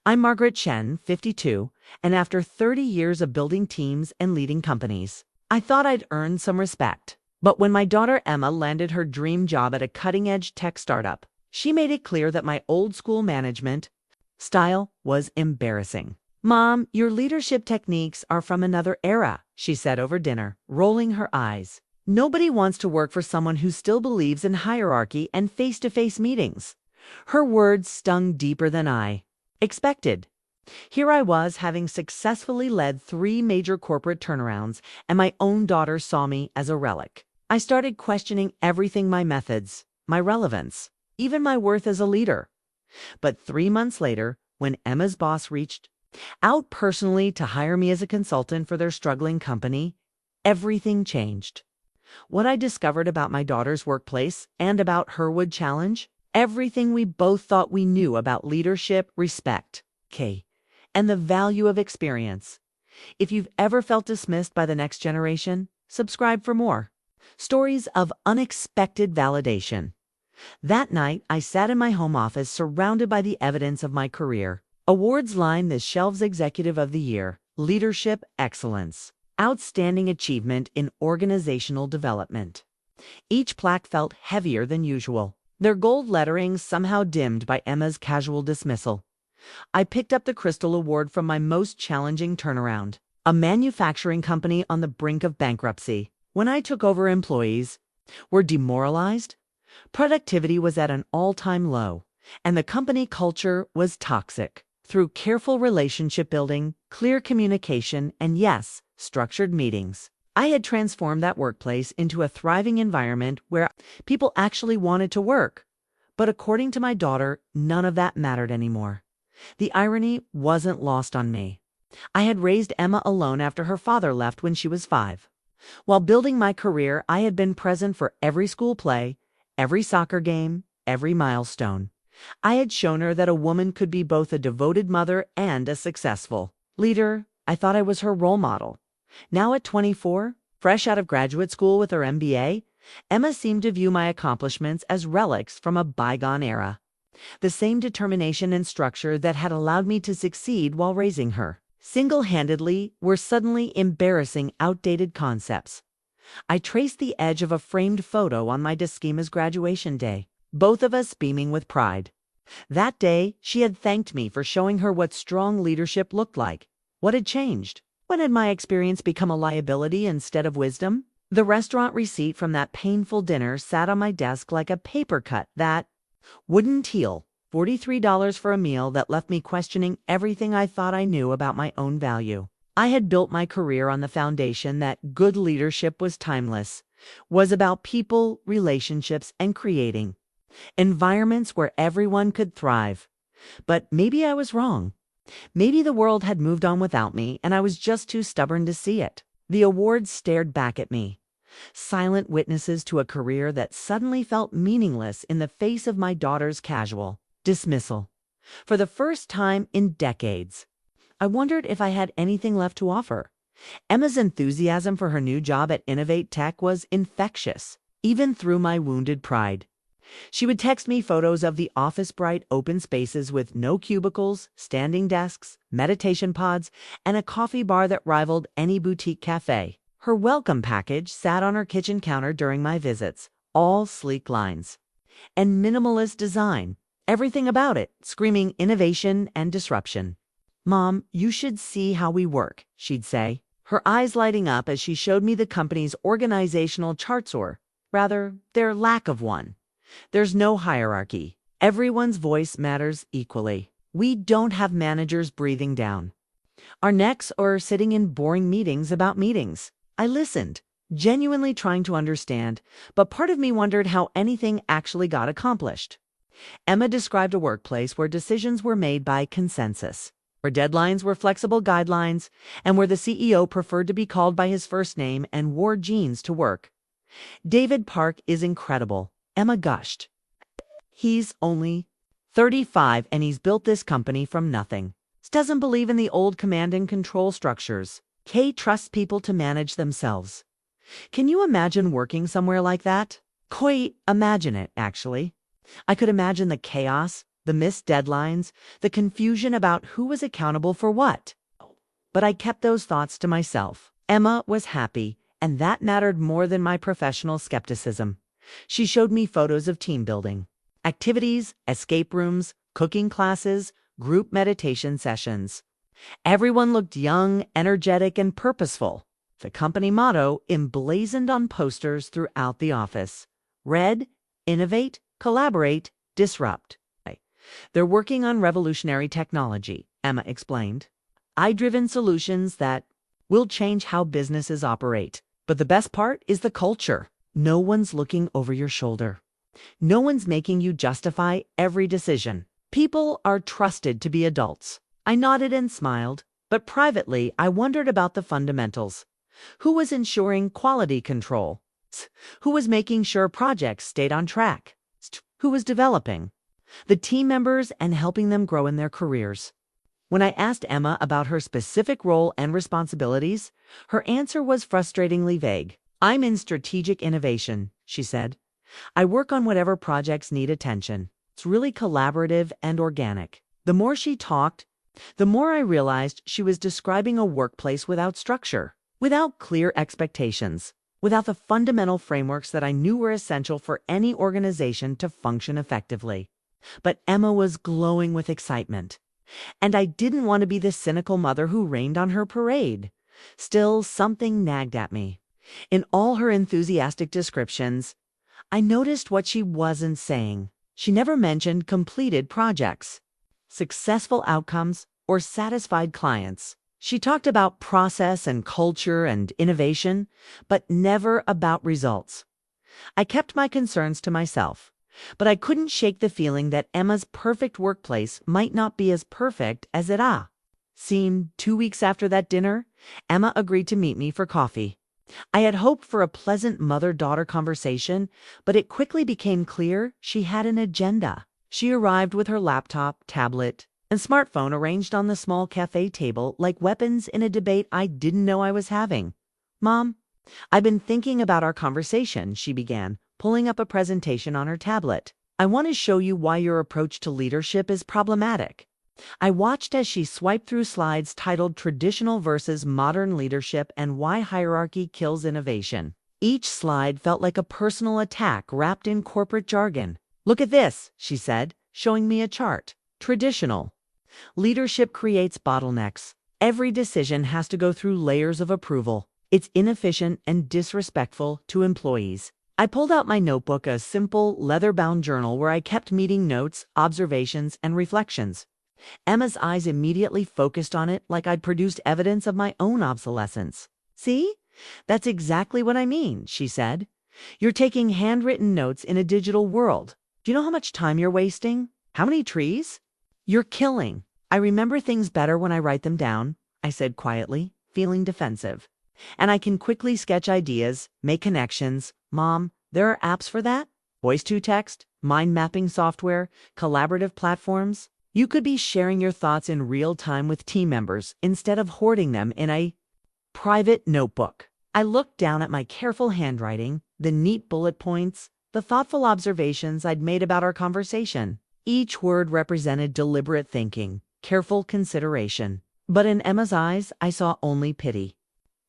I'm Margaret Chen, 52, and after 30 years of building teams and leading companies, I thought I'd earned some respect. But when my daughter Emma landed her dream job at a cutting-edge tech startup, she made it clear that my old-school management style was embarrassing. "Mom, your leadership techniques are from another era," she said over dinner, rolling her eyes. "Nobody wants to work for someone who still believes in hierarchy and face-to-face meetings." Her words stung deeper than I expected. Here I was, having successfully led 3 major corporate turnarounds, and my own daughter saw me as a relic. I started questioning everything: my methods, my relevance, even my worth as a leader. But 3 months later, when Emma's boss reached out personally to hire me as a consultant for their struggling company, everything changed. What I discovered about my daughter's workplace and about her would challenge everything we both thought we knew about leadership, respect, and the value of experience. If you've ever felt dismissed by the next generation, subscribe for more stories of unexpected validation. That night, I sat in my home office surrounded by the evidence of my career. Awards line the shelves: Executive of the Year, Leadership Excellence, Outstanding Achievement in Organizational Development. Each plaque felt heavier than usual, their gold lettering somehow dimmed by Emma's casual dismissal. I picked up the Crystal Award from my most challenging turnaround, a manufacturing company on the brink of bankruptcy. When I took over, employees were demoralized, productivity was at an all-time low, and the company culture was toxic. Through careful relationship building, clear communication, and yes, structured meetings, I had transformed that workplace into a thriving environment where people actually wanted to work. But according to my daughter, none of that mattered anymore. The irony wasn't lost on me. I had raised Emma alone after her father left when she was 5. While building my career, I had been present for every school play, every soccer game, every milestone. I had shown her that a woman could be both a devoted mother and a successful leader. I thought I was her role model. Now at 24, fresh out of graduate school with her MBA, Emma seemed to view my accomplishments as relics from a bygone era. The same determination and structure that had allowed me to succeed while raising her single-handedly were suddenly embarrassing, outdated concepts. I traced the edge of a framed photo on my Schema's graduation day, both of us beaming with pride. That day, she had thanked me for showing her what strong leadership looked like. What had changed? When had my experience become a liability instead of wisdom? The restaurant receipt from that painful dinner sat on my desk like a paper cut that wouldn't heal. $43 for a meal that left me questioning everything I thought I knew about my own value. I had built my career on the foundation that good leadership was timeless, was about people, relationships, and creating environments where everyone could thrive. But maybe I was wrong. Maybe the world had moved on without me, and I was just too stubborn to see it. The awards stared back at me, silent witnesses to a career that suddenly felt meaningless in the face of my daughter's casual dismissal. For the first time in decades, I wondered if I had anything left to offer. Emma's enthusiasm for her new job at Innovate Tech was infectious, even through my wounded pride. She would text me photos of the office: bright open spaces with no cubicles, standing desks, meditation pods, and a coffee bar that rivaled any boutique cafe. Her welcome package sat on her kitchen counter during my visits, all sleek lines and minimalist design. Everything about it screaming innovation and disruption. "Mom, you should see how we work," she'd say, her eyes lighting up as she showed me the company's organizational charts, or rather, their lack of one. "There's no hierarchy. Everyone's voice matters equally. We don't have managers breathing down our necks or sitting in boring meetings about meetings." I listened, genuinely trying to understand, but part of me wondered how anything actually got accomplished. Emma described a workplace where decisions were made by consensus, where deadlines were flexible guidelines, and where the CEO preferred to be called by his first name and wore jeans to work. "David Park is incredible," Emma gushed. "He's only 35 and he's built this company from nothing. Doesn't believe in the old command and control structures. Trusts people to manage themselves." Can you imagine working somewhere like that? Quite imagine it, actually. I could imagine the chaos, the missed deadlines, the confusion about who was accountable for what. But I kept those thoughts to myself. Emma was happy, and that mattered more than my professional skepticism. She showed me photos of team building, activities, escape rooms, cooking classes, group meditation sessions. Everyone looked young, energetic, and purposeful. The company motto emblazoned on posters throughout the office read, innovate, collaborate, disrupt. They're working on revolutionary technology, Emma explained. AI-driven solutions that will change how businesses operate. But the best part is the culture. No one's looking over your shoulder. No one's making you justify every decision. People are trusted to be adults. I nodded and smiled, but privately I wondered about the fundamentals. Who was ensuring quality control? Who was making sure projects stayed on track? Who was developing the team members and helping them grow in their careers? When I asked Emma about her specific role and responsibilities, her answer was frustratingly vague. I'm in strategic innovation, she said. I work on whatever projects need attention. It's really collaborative and organic. The more she talked, the more I realized she was describing a workplace without structure, without clear expectations, without the fundamental frameworks that I knew were essential for any organization to function effectively. But Emma was glowing with excitement. And I didn't want to be the cynical mother who rained on her parade. Still, something nagged at me. In all her enthusiastic descriptions, I noticed what she wasn't saying. She never mentioned completed projects, successful outcomes, or satisfied clients. She talked about process and culture and innovation, but never about results. I kept my concerns to myself, but I couldn't shake the feeling that Emma's perfect workplace might not be as perfect as it seemed. 2 weeks after that dinner, Emma agreed to meet me for coffee. I had hoped for a pleasant mother-daughter conversation, but it quickly became clear she had an agenda. She arrived with her laptop, tablet, and smartphone arranged on the small cafe table like weapons in a debate I didn't know I was having. Mom, I've been thinking about our conversation, she began, pulling up a presentation on her tablet. I want to show you why your approach to leadership is problematic. I watched as she swiped through slides titled Traditional versus Modern Leadership and Why Hierarchy Kills Innovation. Each slide felt like a personal attack wrapped in corporate jargon. Look at this, she said, showing me a chart. Traditional leadership creates bottlenecks. Every decision has to go through layers of approval. It's inefficient and disrespectful to employees. I pulled out my notebook, a simple, leather-bound journal where I kept meeting notes, observations, and reflections. Emma's eyes immediately focused on it like I'd produced evidence of my own obsolescence. See? That's exactly what I mean, she said. You're taking handwritten notes in a digital world. Do you know how much time you're wasting? How many trees? You're killing. I remember things better when I write them down, I said quietly, feeling defensive. And I can quickly sketch ideas, make connections. Mom, there are apps for that? Voice-to-text, mind mapping software, collaborative platforms. You could be sharing your thoughts in real time with team members instead of hoarding them in a private notebook. I looked down at my careful handwriting, the neat bullet points, the thoughtful observations I'd made about our conversation. Each word represented deliberate thinking, careful consideration. But in Emma's eyes, I saw only pity.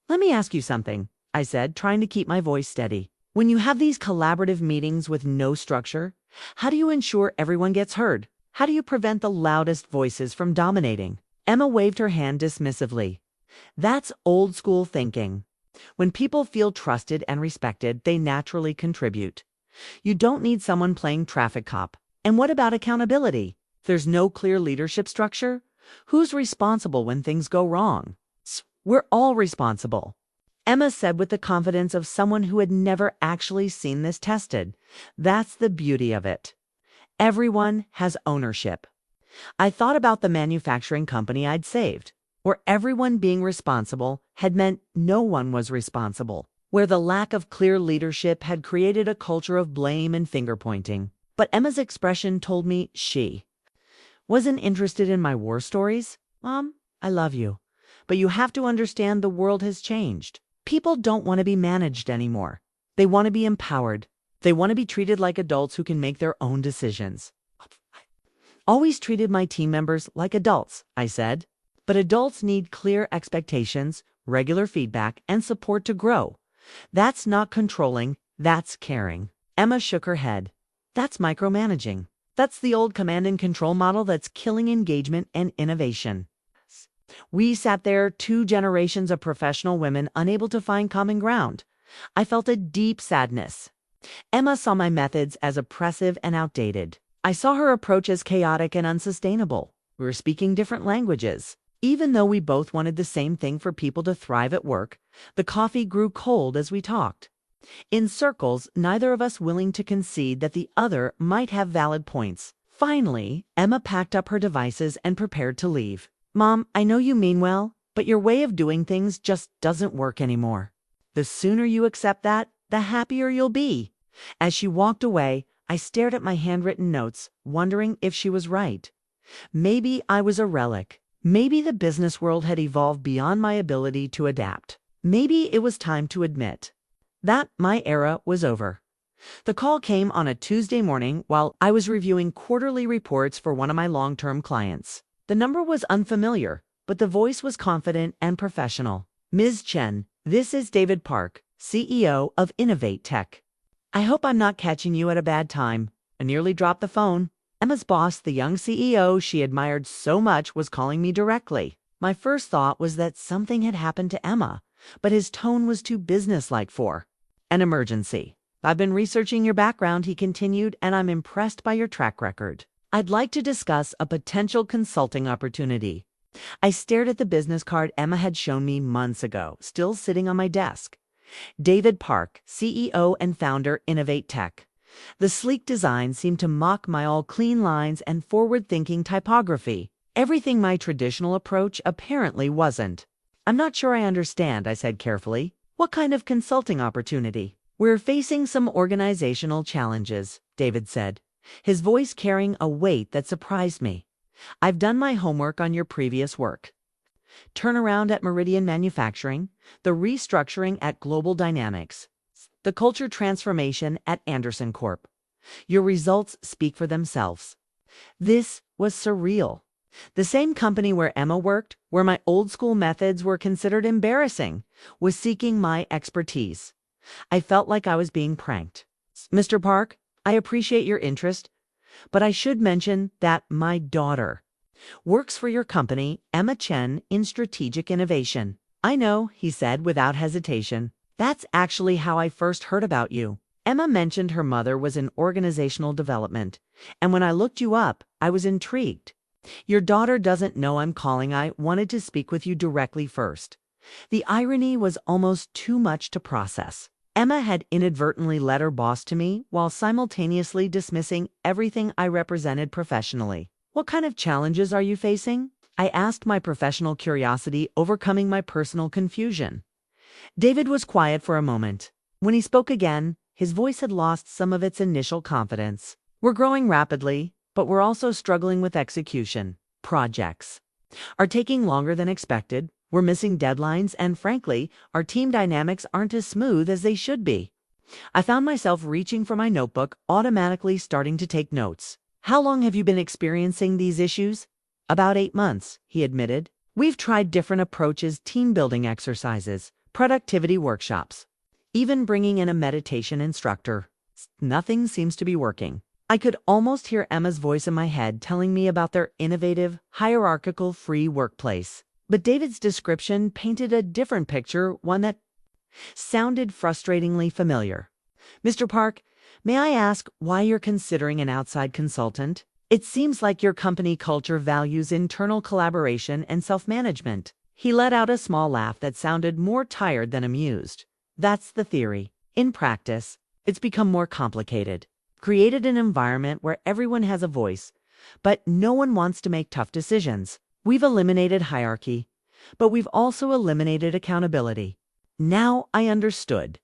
Let me ask you something, I said, trying to keep my voice steady. When you have these collaborative meetings with no structure, how do you ensure everyone gets heard? How do you prevent the loudest voices from dominating? Emma waved her hand dismissively. That's old school thinking. When people feel trusted and respected, they naturally contribute. You don't need someone playing traffic cop. And what about accountability? If there's no clear leadership structure, who's responsible when things go wrong? We're all responsible, Emma said with the confidence of someone who had never actually seen this tested. That's the beauty of it. Everyone has ownership. I thought about the manufacturing company I'd saved, where everyone being responsible had meant no one was responsible, where the lack of clear leadership had created a culture of blame and finger-pointing. But Emma's expression told me she wasn't interested in my war stories. Mom, I love you, but you have to understand the world has changed. People don't want to be managed anymore. They want to be empowered. They want to be treated like adults who can make their own decisions. Always treated my team members like adults, I said. But adults need clear expectations, regular feedback, and support to grow. That's not controlling, that's caring. Emma shook her head. That's micromanaging. That's the old command and control model that's killing engagement and innovation. We sat there, 2 generations of professional women unable to find common ground. I felt a deep sadness. Emma saw my methods as oppressive and outdated. I saw her approach as chaotic and unsustainable. We were speaking different languages. Even though we both wanted the same thing for people to thrive at work, the coffee grew cold as we talked. In circles, neither of us willing to concede that the other might have valid points. Finally, Emma packed up her devices and prepared to leave. Mom, I know you mean well, but your way of doing things just doesn't work anymore. The sooner you accept that, the happier you'll be. As she walked away, I stared at my handwritten notes, wondering if she was right. Maybe I was a relic. Maybe the business world had evolved beyond my ability to adapt. Maybe it was time to admit that my era was over. The call came on a Tuesday morning while I was reviewing quarterly reports for one of my long-term clients. The number was unfamiliar, but the voice was confident and professional. Ms. Chen, this is David Park, CEO of Innovate Tech. I hope I'm not catching you at a bad time. I nearly dropped the phone. Emma's boss, the young CEO she admired so much, was calling me directly. My first thought was that something had happened to Emma, but his tone was too businesslike for an emergency. I've been researching your background, he continued, and I'm impressed by your track record. I'd like to discuss a potential consulting opportunity. I stared at the business card Emma had shown me months ago, still sitting on my desk. David Park, CEO and founder, Innovate Tech. The sleek design seemed to mock my all-clean lines and forward-thinking typography. Everything my traditional approach apparently wasn't. I'm not sure I understand, I said carefully. What kind of consulting opportunity? We're facing some organizational challenges, David said, his voice carrying a weight that surprised me. I've done my homework on your previous work. Turnaround at Meridian Manufacturing, the restructuring at Global Dynamics, the culture transformation at Anderson Corp. Your results speak for themselves. This was surreal. The same company where Emma worked, where my old-school methods were considered embarrassing, was seeking my expertise. I felt like I was being pranked. Mr. Park, I appreciate your interest, but I should mention that my daughter works for your company, Emma Chen, in strategic innovation. I know, he said without hesitation. That's actually how I first heard about you. Emma mentioned her mother was in organizational development, and when I looked you up, I was intrigued. Your daughter doesn't know I'm calling. I wanted to speak with you directly first. The irony was almost too much to process. Emma had inadvertently led her boss to me while simultaneously dismissing everything I represented professionally. What kind of challenges are you facing? I asked, my professional curiosity overcoming my personal confusion. David was quiet for a moment. When he spoke again, his voice had lost some of its initial confidence. We're growing rapidly, but we're also struggling with execution. Projects are taking longer than expected. We're missing deadlines, and frankly, our team dynamics aren't as smooth as they should be. I found myself reaching for my notebook, automatically starting to take notes. How long have you been experiencing these issues? About 8 months, he admitted. We've tried different approaches, team-building exercises, productivity workshops, even bringing in a meditation instructor. Nothing seems to be working. I could almost hear Emma's voice in my head telling me about their innovative, hierarchical, free workplace. But David's description painted a different picture, one that sounded frustratingly familiar. Mr. Park, may I ask why you're considering an outside consultant? It seems like your company culture values internal collaboration and self-management. He let out a small laugh that sounded more tired than amused. That's the theory. In practice, it's become more complicated. Created an environment where everyone has a voice, but no one wants to make tough decisions. We've eliminated hierarchy, but we've also eliminated accountability. Now I understood.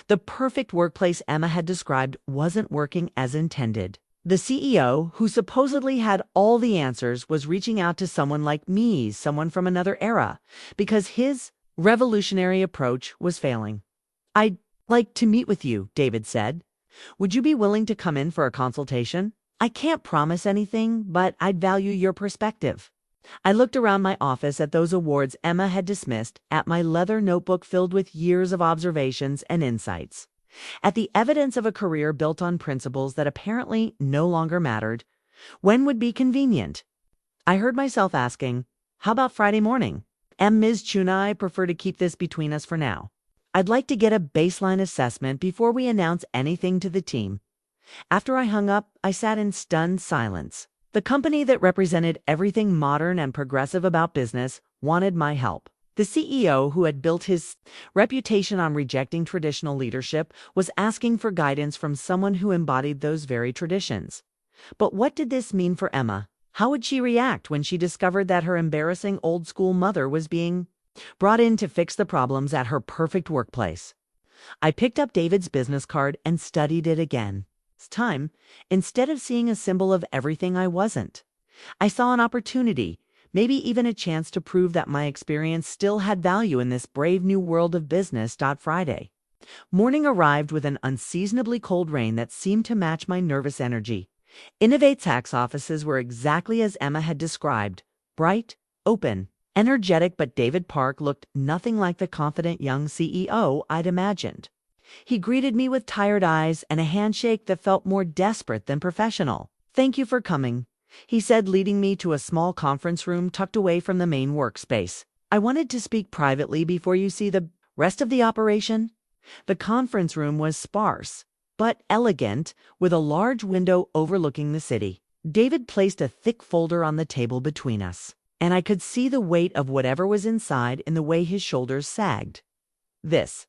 The perfect workplace Emma had described wasn't working as intended. The CEO, who supposedly had all the answers, was reaching out to someone like me, someone from another era, because his revolutionary approach was failing. I'd like to meet with you, David said. Would you be willing to come in for a consultation? I can't promise anything, but I'd value your perspective. I looked around my office at those awards Emma had dismissed, at my leather notebook filled with years of observations and insights, at the evidence of a career built on principles that apparently no longer mattered. When would be convenient? I heard myself asking, how about Friday morning? Ms. Chun, I prefer to keep this between us for now. I'd like to get a baseline assessment before we announce anything to the team. After I hung up, I sat in stunned silence. The company that represented everything modern and progressive about business wanted my help. The CEO, who had built his reputation on rejecting traditional leadership, was asking for guidance from someone who embodied those very traditions. But what did this mean for Emma? How would she react when she discovered that her embarrassing old-school mother was being brought in to fix the problems at her perfect workplace? I picked up David's business card and studied it again. This time, instead of seeing a symbol of everything I wasn't, I saw an opportunity, maybe even a chance to prove that my experience still had value in this brave new world of business. Friday morning arrived with an unseasonably cold rain that seemed to match my nervous energy. Innovate tax offices were exactly as Emma had described, bright, open, energetic, but David Park looked nothing like the confident young CEO I'd imagined. He greeted me with tired eyes and a handshake that felt more desperate than professional. "Thank you for coming," he said, leading me to a small conference room tucked away from the main workspace. "I wanted to speak privately before you see the rest of the operation." The conference room was sparse, but elegant, with a large window overlooking the city. David placed a thick folder on the table between us, and I could see the weight of whatever was inside in the way his shoulders sagged. "This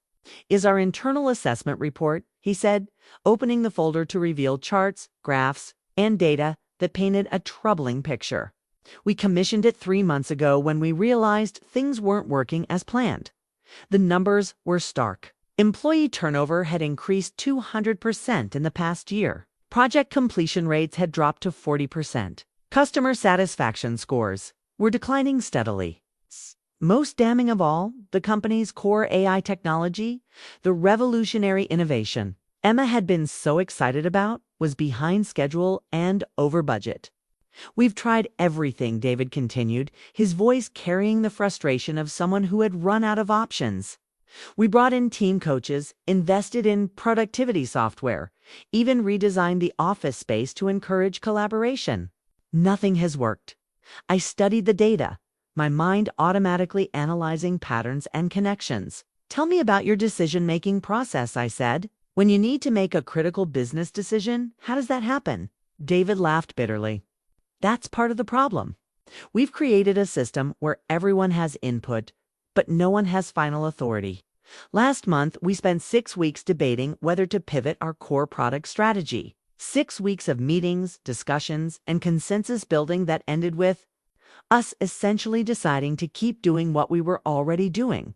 is our internal assessment report," he said, opening the folder to reveal charts, graphs, and data that painted a troubling picture. "We commissioned it 3 months ago when we realized things weren't working as planned. The numbers were stark. Employee turnover had increased 200% in the past year. Project completion rates had dropped to 40%. Customer satisfaction scores were declining steadily. Most damning of all, the company's core AI technology, the revolutionary innovation Emma had been so excited about, was behind schedule and over budget. "We've tried everything," David continued, his voice carrying the frustration of someone who had run out of options. "We brought in team coaches, invested in productivity software, even redesigned the office space to encourage collaboration. Nothing has worked. I studied the data, my mind automatically analyzing patterns and connections. "Tell me about your decision-making process," I said. "When you need to make a critical business decision, how does that happen?" David laughed bitterly. "That's part of the problem. We've created a system where everyone has input, but no one has final authority. Last month, we spent 6 weeks debating whether to pivot our core product strategy. 6 weeks of meetings, discussions, and consensus building that ended with us essentially deciding to keep doing what we were already doing.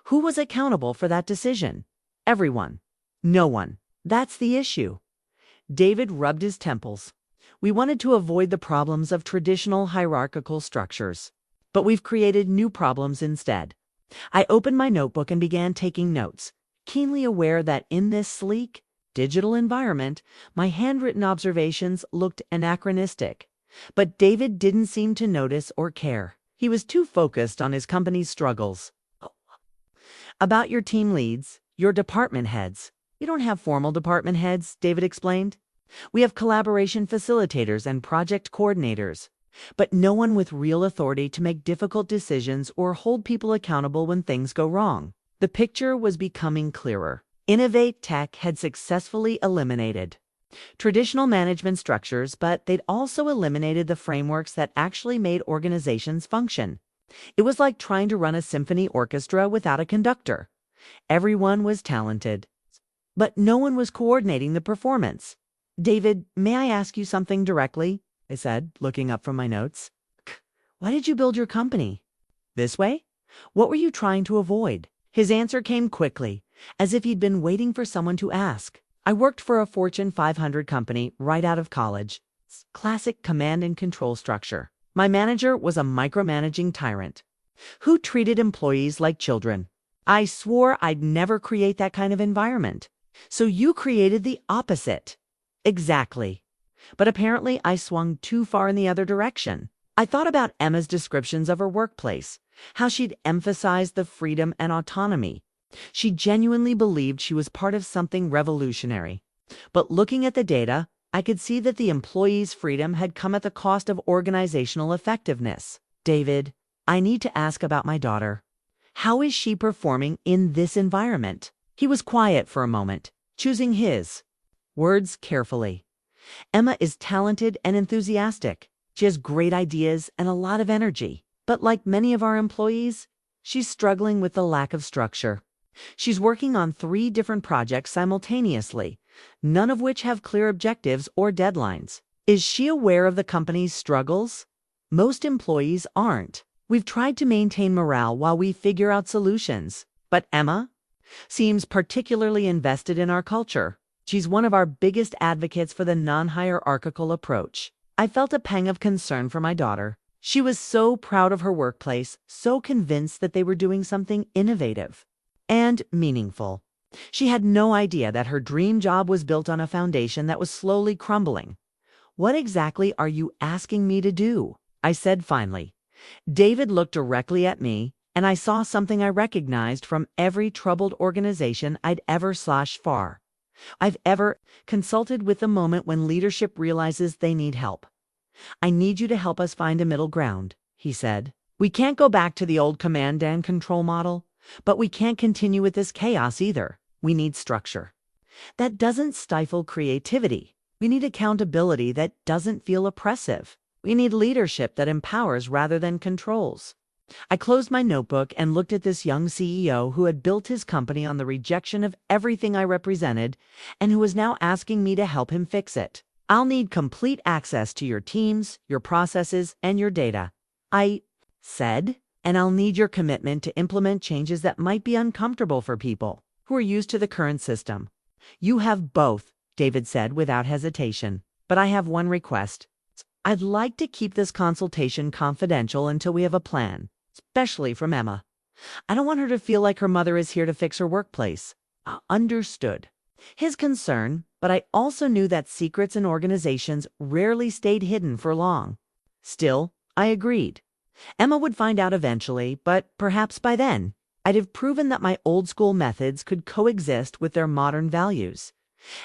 Who was accountable for that decision? Everyone. No one. That's the issue." David rubbed his temples. "We wanted to avoid the problems of traditional hierarchical structures, but we've created new problems instead." I opened my notebook and began taking notes, keenly aware that in this sleek, digital environment, my handwritten observations looked anachronistic. But David didn't seem to notice or care. He was too focused on his company's struggles. "About your team leads, your department heads." "We don't have formal department heads," David explained. "We have collaboration facilitators and project coordinators, but no one with real authority to make difficult decisions or hold people accountable when things go wrong." The picture was becoming clearer. Innovate Tech had successfully eliminated traditional management structures, but they'd also eliminated the frameworks that actually made organizations function. It was like trying to run a symphony orchestra without a conductor. Everyone was talented, but no one was coordinating the performance. "David, may I ask you something directly?" I said, looking up from my notes. "Why did you build your company? This way? What were you trying to avoid?" His answer came quickly, as if he'd been waiting for someone to ask. "I worked for a Fortune 500 company right out of college. Classic command and control structure. My manager was a micromanaging tyrant who treated employees like children. I swore I'd never create that kind of environment. So you created the opposite." "Exactly. But apparently I swung too far in the other direction. I thought about Emma's descriptions of her workplace, how she'd emphasized the freedom and autonomy. She genuinely believed she was part of something revolutionary. But looking at the data, I could see that the employees' freedom had come at the cost of organizational effectiveness. David, I need to ask about my daughter. How is she performing in this environment? He was quiet for a moment, choosing his words carefully. Emma is talented and enthusiastic. She has great ideas and a lot of energy. But like many of our employees, she's struggling with the lack of structure. She's working on 3 different projects simultaneously, none of which have clear objectives or deadlines. Is she aware of the company's struggles? Most employees aren't. We've tried to maintain morale while we figure out solutions. But Emma seems particularly invested in our culture. She's one of our biggest advocates for the non-hierarchical approach. I felt a pang of concern for my daughter. She was so proud of her workplace, so convinced that they were doing something innovative and meaningful. She had no idea that her dream job was built on a foundation that was slowly crumbling. What exactly are you asking me to do? I said finally. David looked directly at me, and I saw something I recognized from every troubled organization I'd I've ever consulted with the moment when leadership realizes they need help. I need you to help us find a middle ground, he said. We can't go back to the old command and control model, but we can't continue with this chaos either. We need structure. That doesn't stifle creativity. We need accountability that doesn't feel oppressive. We need leadership that empowers rather than controls. I closed my notebook and looked at this young CEO who had built his company on the rejection of everything I represented and who was now asking me to help him fix it. I'll need complete access to your teams, your processes, and your data, I said, and I'll need your commitment to implement changes that might be uncomfortable for people who are used to the current system. You have both, David said without hesitation. But I have one request. I'd like to keep this consultation confidential until we have a plan, especially from Emma. I don't want her to feel like her mother is here to fix her workplace. Understood his concern, but I also knew that secrets in organizations rarely stayed hidden for long. Still, I agreed. Emma would find out eventually, but perhaps by then, I'd have proven that my old-school methods could coexist with their modern values.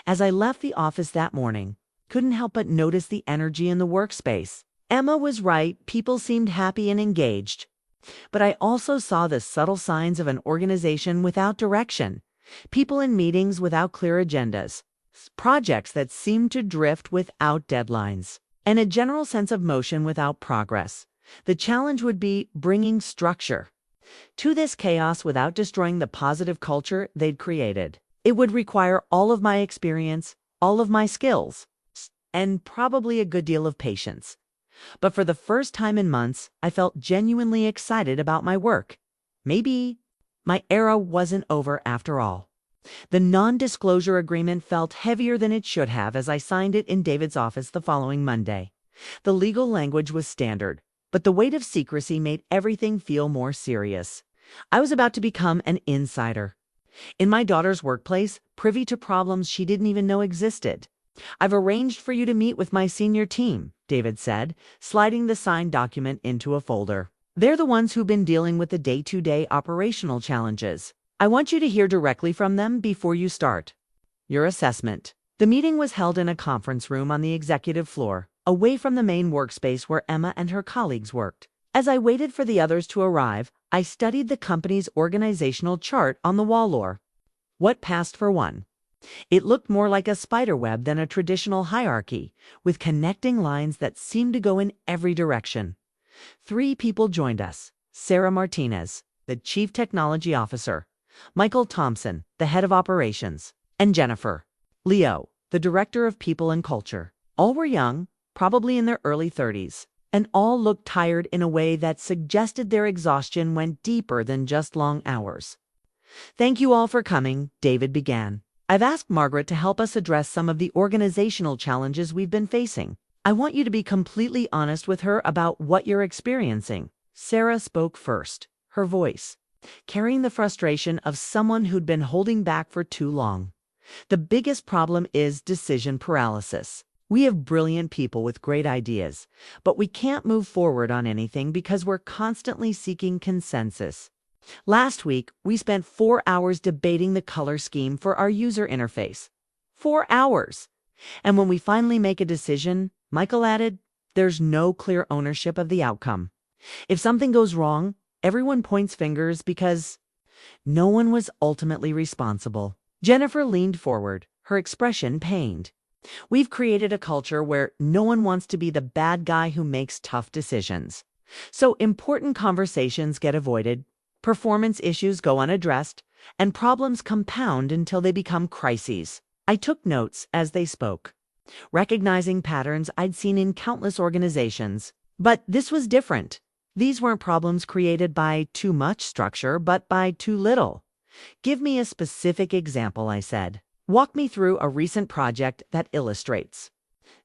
As I left the office that morning, couldn't help but notice the energy in the workspace. Emma was right, people seemed happy and engaged. But I also saw the subtle signs of an organization without direction, people in meetings without clear agendas, projects that seemed to drift without deadlines, and a general sense of motion without progress. The challenge would be bringing structure to this chaos without destroying the positive culture they'd created. It would require all of my experience, all of my skills, and probably a good deal of patience. But for the first time in months, I felt genuinely excited about my work. Maybe my era wasn't over after all. The non-disclosure agreement felt heavier than it should have as I signed it in David's office the following Monday. The legal language was standard, but the weight of secrecy made everything feel more serious. I was about to become an insider in my daughter's workplace, privy to problems she didn't even know existed. I've arranged for you to meet with my senior team, David said, sliding the signed document into a folder. They're the ones who've been dealing with the day-to-day operational challenges. I want you to hear directly from them before you start your assessment. The meeting was held in a conference room on the executive floor, away from the main workspace where Emma and her colleagues worked. As I waited for the others to arrive, I studied the company's organizational chart on the wall. What passed for one? It looked more like a spiderweb than a traditional hierarchy, with connecting lines that seemed to go in every direction. 3 people joined us: Sarah Martinez, the Chief Technology Officer; Michael Thompson, the Head of Operations; and Jennifer Leo, the Director of People and Culture. All were young, probably in their early 30s, and all looked tired in a way that suggested their exhaustion went deeper than just long hours. Thank you all for coming, David began. I've asked Margaret to help us address some of the organizational challenges we've been facing. I want you to be completely honest with her about what you're experiencing. Sarah spoke first, her voice carrying the frustration of someone who'd been holding back for too long. The biggest problem is decision paralysis. We have brilliant people with great ideas, but we can't move forward on anything because we're constantly seeking consensus. Last week, we spent 4 hours debating the color scheme for our user interface. 4 hours! And when we finally make a decision, Michael added, there's no clear ownership of the outcome. If something goes wrong, everyone points fingers because no one was ultimately responsible. Jennifer leaned forward, her expression pained. We've created a culture where no one wants to be the bad guy who makes tough decisions. So important conversations get avoided, performance issues go unaddressed, and problems compound until they become crises. I took notes as they spoke, recognizing patterns I'd seen in countless organizations. But this was different. These weren't problems created by too much structure, but by too little. Give me a specific example, I said. Walk me through a recent project that illustrates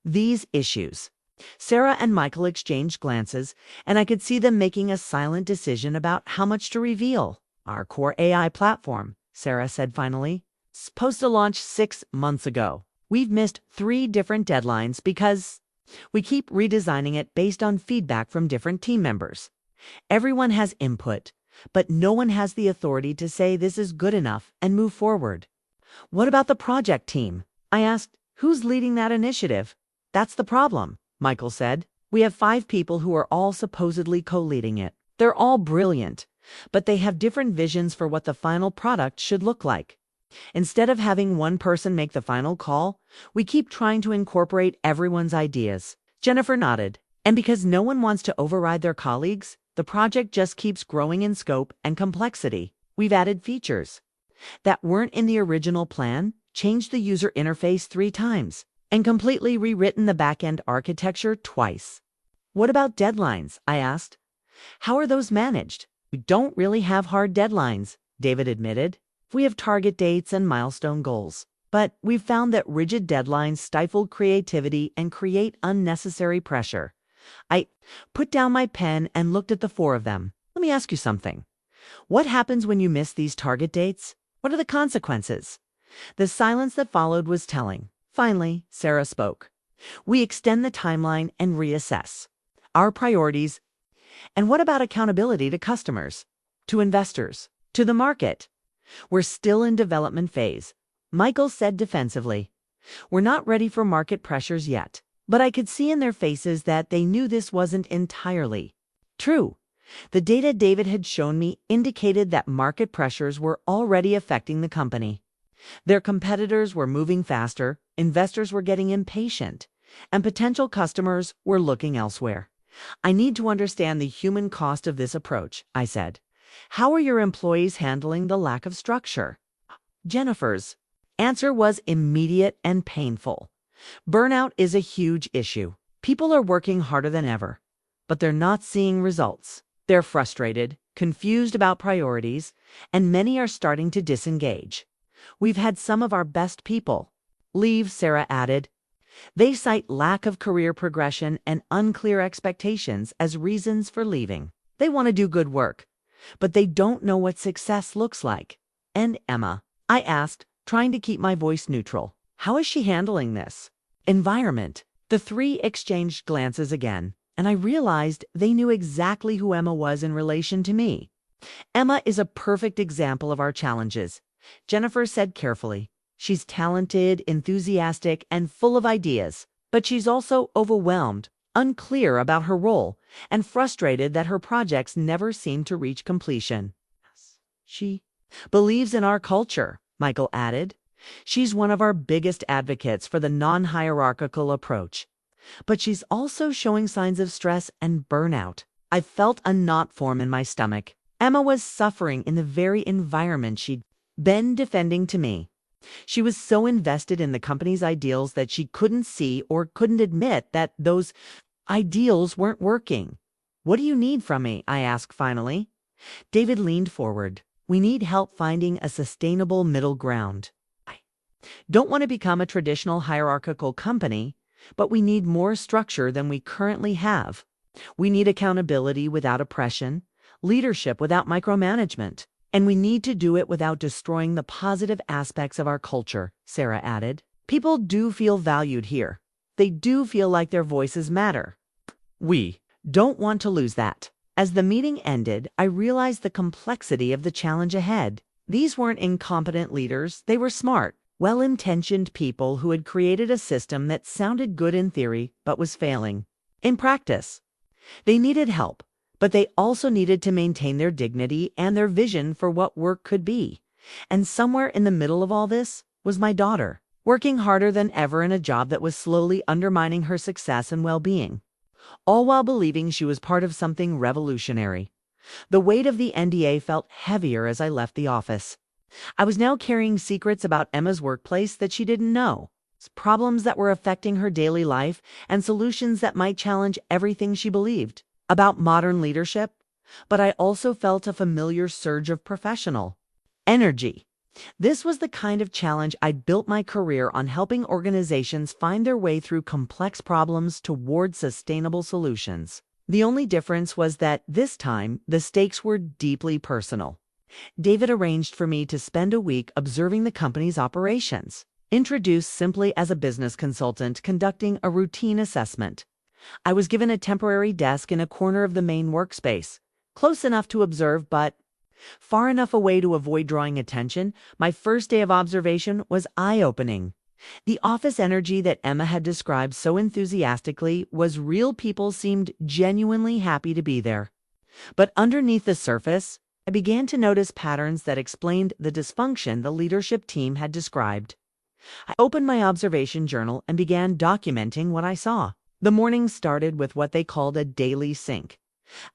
these issues. Sarah and Michael exchanged glances, and I could see them making a silent decision about how much to reveal. Our core AI platform, Sarah said finally, supposed to launch 6 months ago. We've missed 3 different deadlines because we keep redesigning it based on feedback from different team members. Everyone has input, but no one has the authority to say this is good enough and move forward. What about the project team? I asked, who's leading that initiative? That's the problem, Michael said. We have 5 people who are all supposedly co-leading it. They're all brilliant, but they have different visions for what the final product should look like. Instead of having one person make the final call, we keep trying to incorporate everyone's ideas. Jennifer nodded. And because no one wants to override their colleagues, the project just keeps growing in scope and complexity. We've added features that weren't in the original plan, changed the user interface 3 times, and completely rewritten the back-end architecture twice. What about deadlines? I asked. How are those managed? We don't really have hard deadlines, David admitted. We have target dates and milestone goals, but we've found that rigid deadlines stifle creativity and create unnecessary pressure. I put down my pen and looked at the 4 of them. Let me ask you something. What happens when you miss these target dates? What are the consequences? The silence that followed was telling. Finally, Sarah spoke. We extend the timeline and reassess our priorities. And what about accountability to customers, to investors, to the market? We're still in development phase, Michael said defensively. We're not ready for market pressures yet, but I could see in their faces that they knew this wasn't entirely true. The data David had shown me indicated that market pressures were already affecting the company. Their competitors were moving faster, investors were getting impatient, and potential customers were looking elsewhere. I need to understand the human cost of this approach, I said. How are your employees handling the lack of structure? Jennifer's answer was immediate and painful. Burnout is a huge issue. People are working harder than ever, but they're not seeing results. They're frustrated, confused about priorities, and many are starting to disengage. We've had some of our best people leave, Sarah added. They cite lack of career progression and unclear expectations as reasons for leaving. They want to do good work, but they don't know what success looks like. And Emma, I asked, trying to keep my voice neutral. How is she handling this environment? The 3 exchanged glances again, and I realized they knew exactly who Emma was in relation to me. Emma is a perfect example of our challenges, Jennifer said carefully. She's talented, enthusiastic, and full of ideas, but she's also overwhelmed, unclear about her role, and frustrated that her projects never seem to reach completion. She believes in our culture, Michael added. She's one of our biggest advocates for the non-hierarchical approach. But she's also showing signs of stress and burnout. I felt a knot form in my stomach. Emma was suffering in the very environment she'd been defending to me. She was so invested in the company's ideals that she couldn't see or couldn't admit that those ideals weren't working. What do you need from me? I asked finally. David leaned forward. We need help finding a sustainable middle ground. I don't want to become a traditional hierarchical company, but we need more structure than we currently have. We need accountability without oppression, leadership without micromanagement, and we need to do it without destroying the positive aspects of our culture, Sarah added. People do feel valued here. they do feel like their voices matter. We don't want to lose that. As the meeting ended, I realized the complexity of the challenge ahead. These weren't incompetent leaders, they were smart, well-intentioned people who had created a system that sounded good in theory but was failing in practice. They needed help, but they also needed to maintain their dignity and their vision for what work could be. And somewhere in the middle of all this was my daughter, working harder than ever in a job that was slowly undermining her success and well-being, all while believing she was part of something revolutionary. The weight of the NDA felt heavier as I left the office. I was now carrying secrets about Emma's workplace that she didn't know, problems that were affecting her daily life, and solutions that might challenge everything she believed about modern leadership. But I also felt a familiar surge of professional energy. This was the kind of challenge I'd built my career on, helping organizations find their way through complex problems toward sustainable solutions. The only difference was that this time, the stakes were deeply personal. David arranged for me to spend a week observing the company's operations, introduced simply as a business consultant conducting a routine assessment. I was given a temporary desk in a corner of the main workspace, close enough to observe but far enough away to avoid drawing attention. My first day of observation was eye-opening. The office energy that Emma had described so enthusiastically was real. People seemed genuinely happy to be there. But underneath the surface, I began to notice patterns that explained the dysfunction the leadership team had described. I opened my observation journal and began documenting what I saw. The morning started with what they called a daily sync,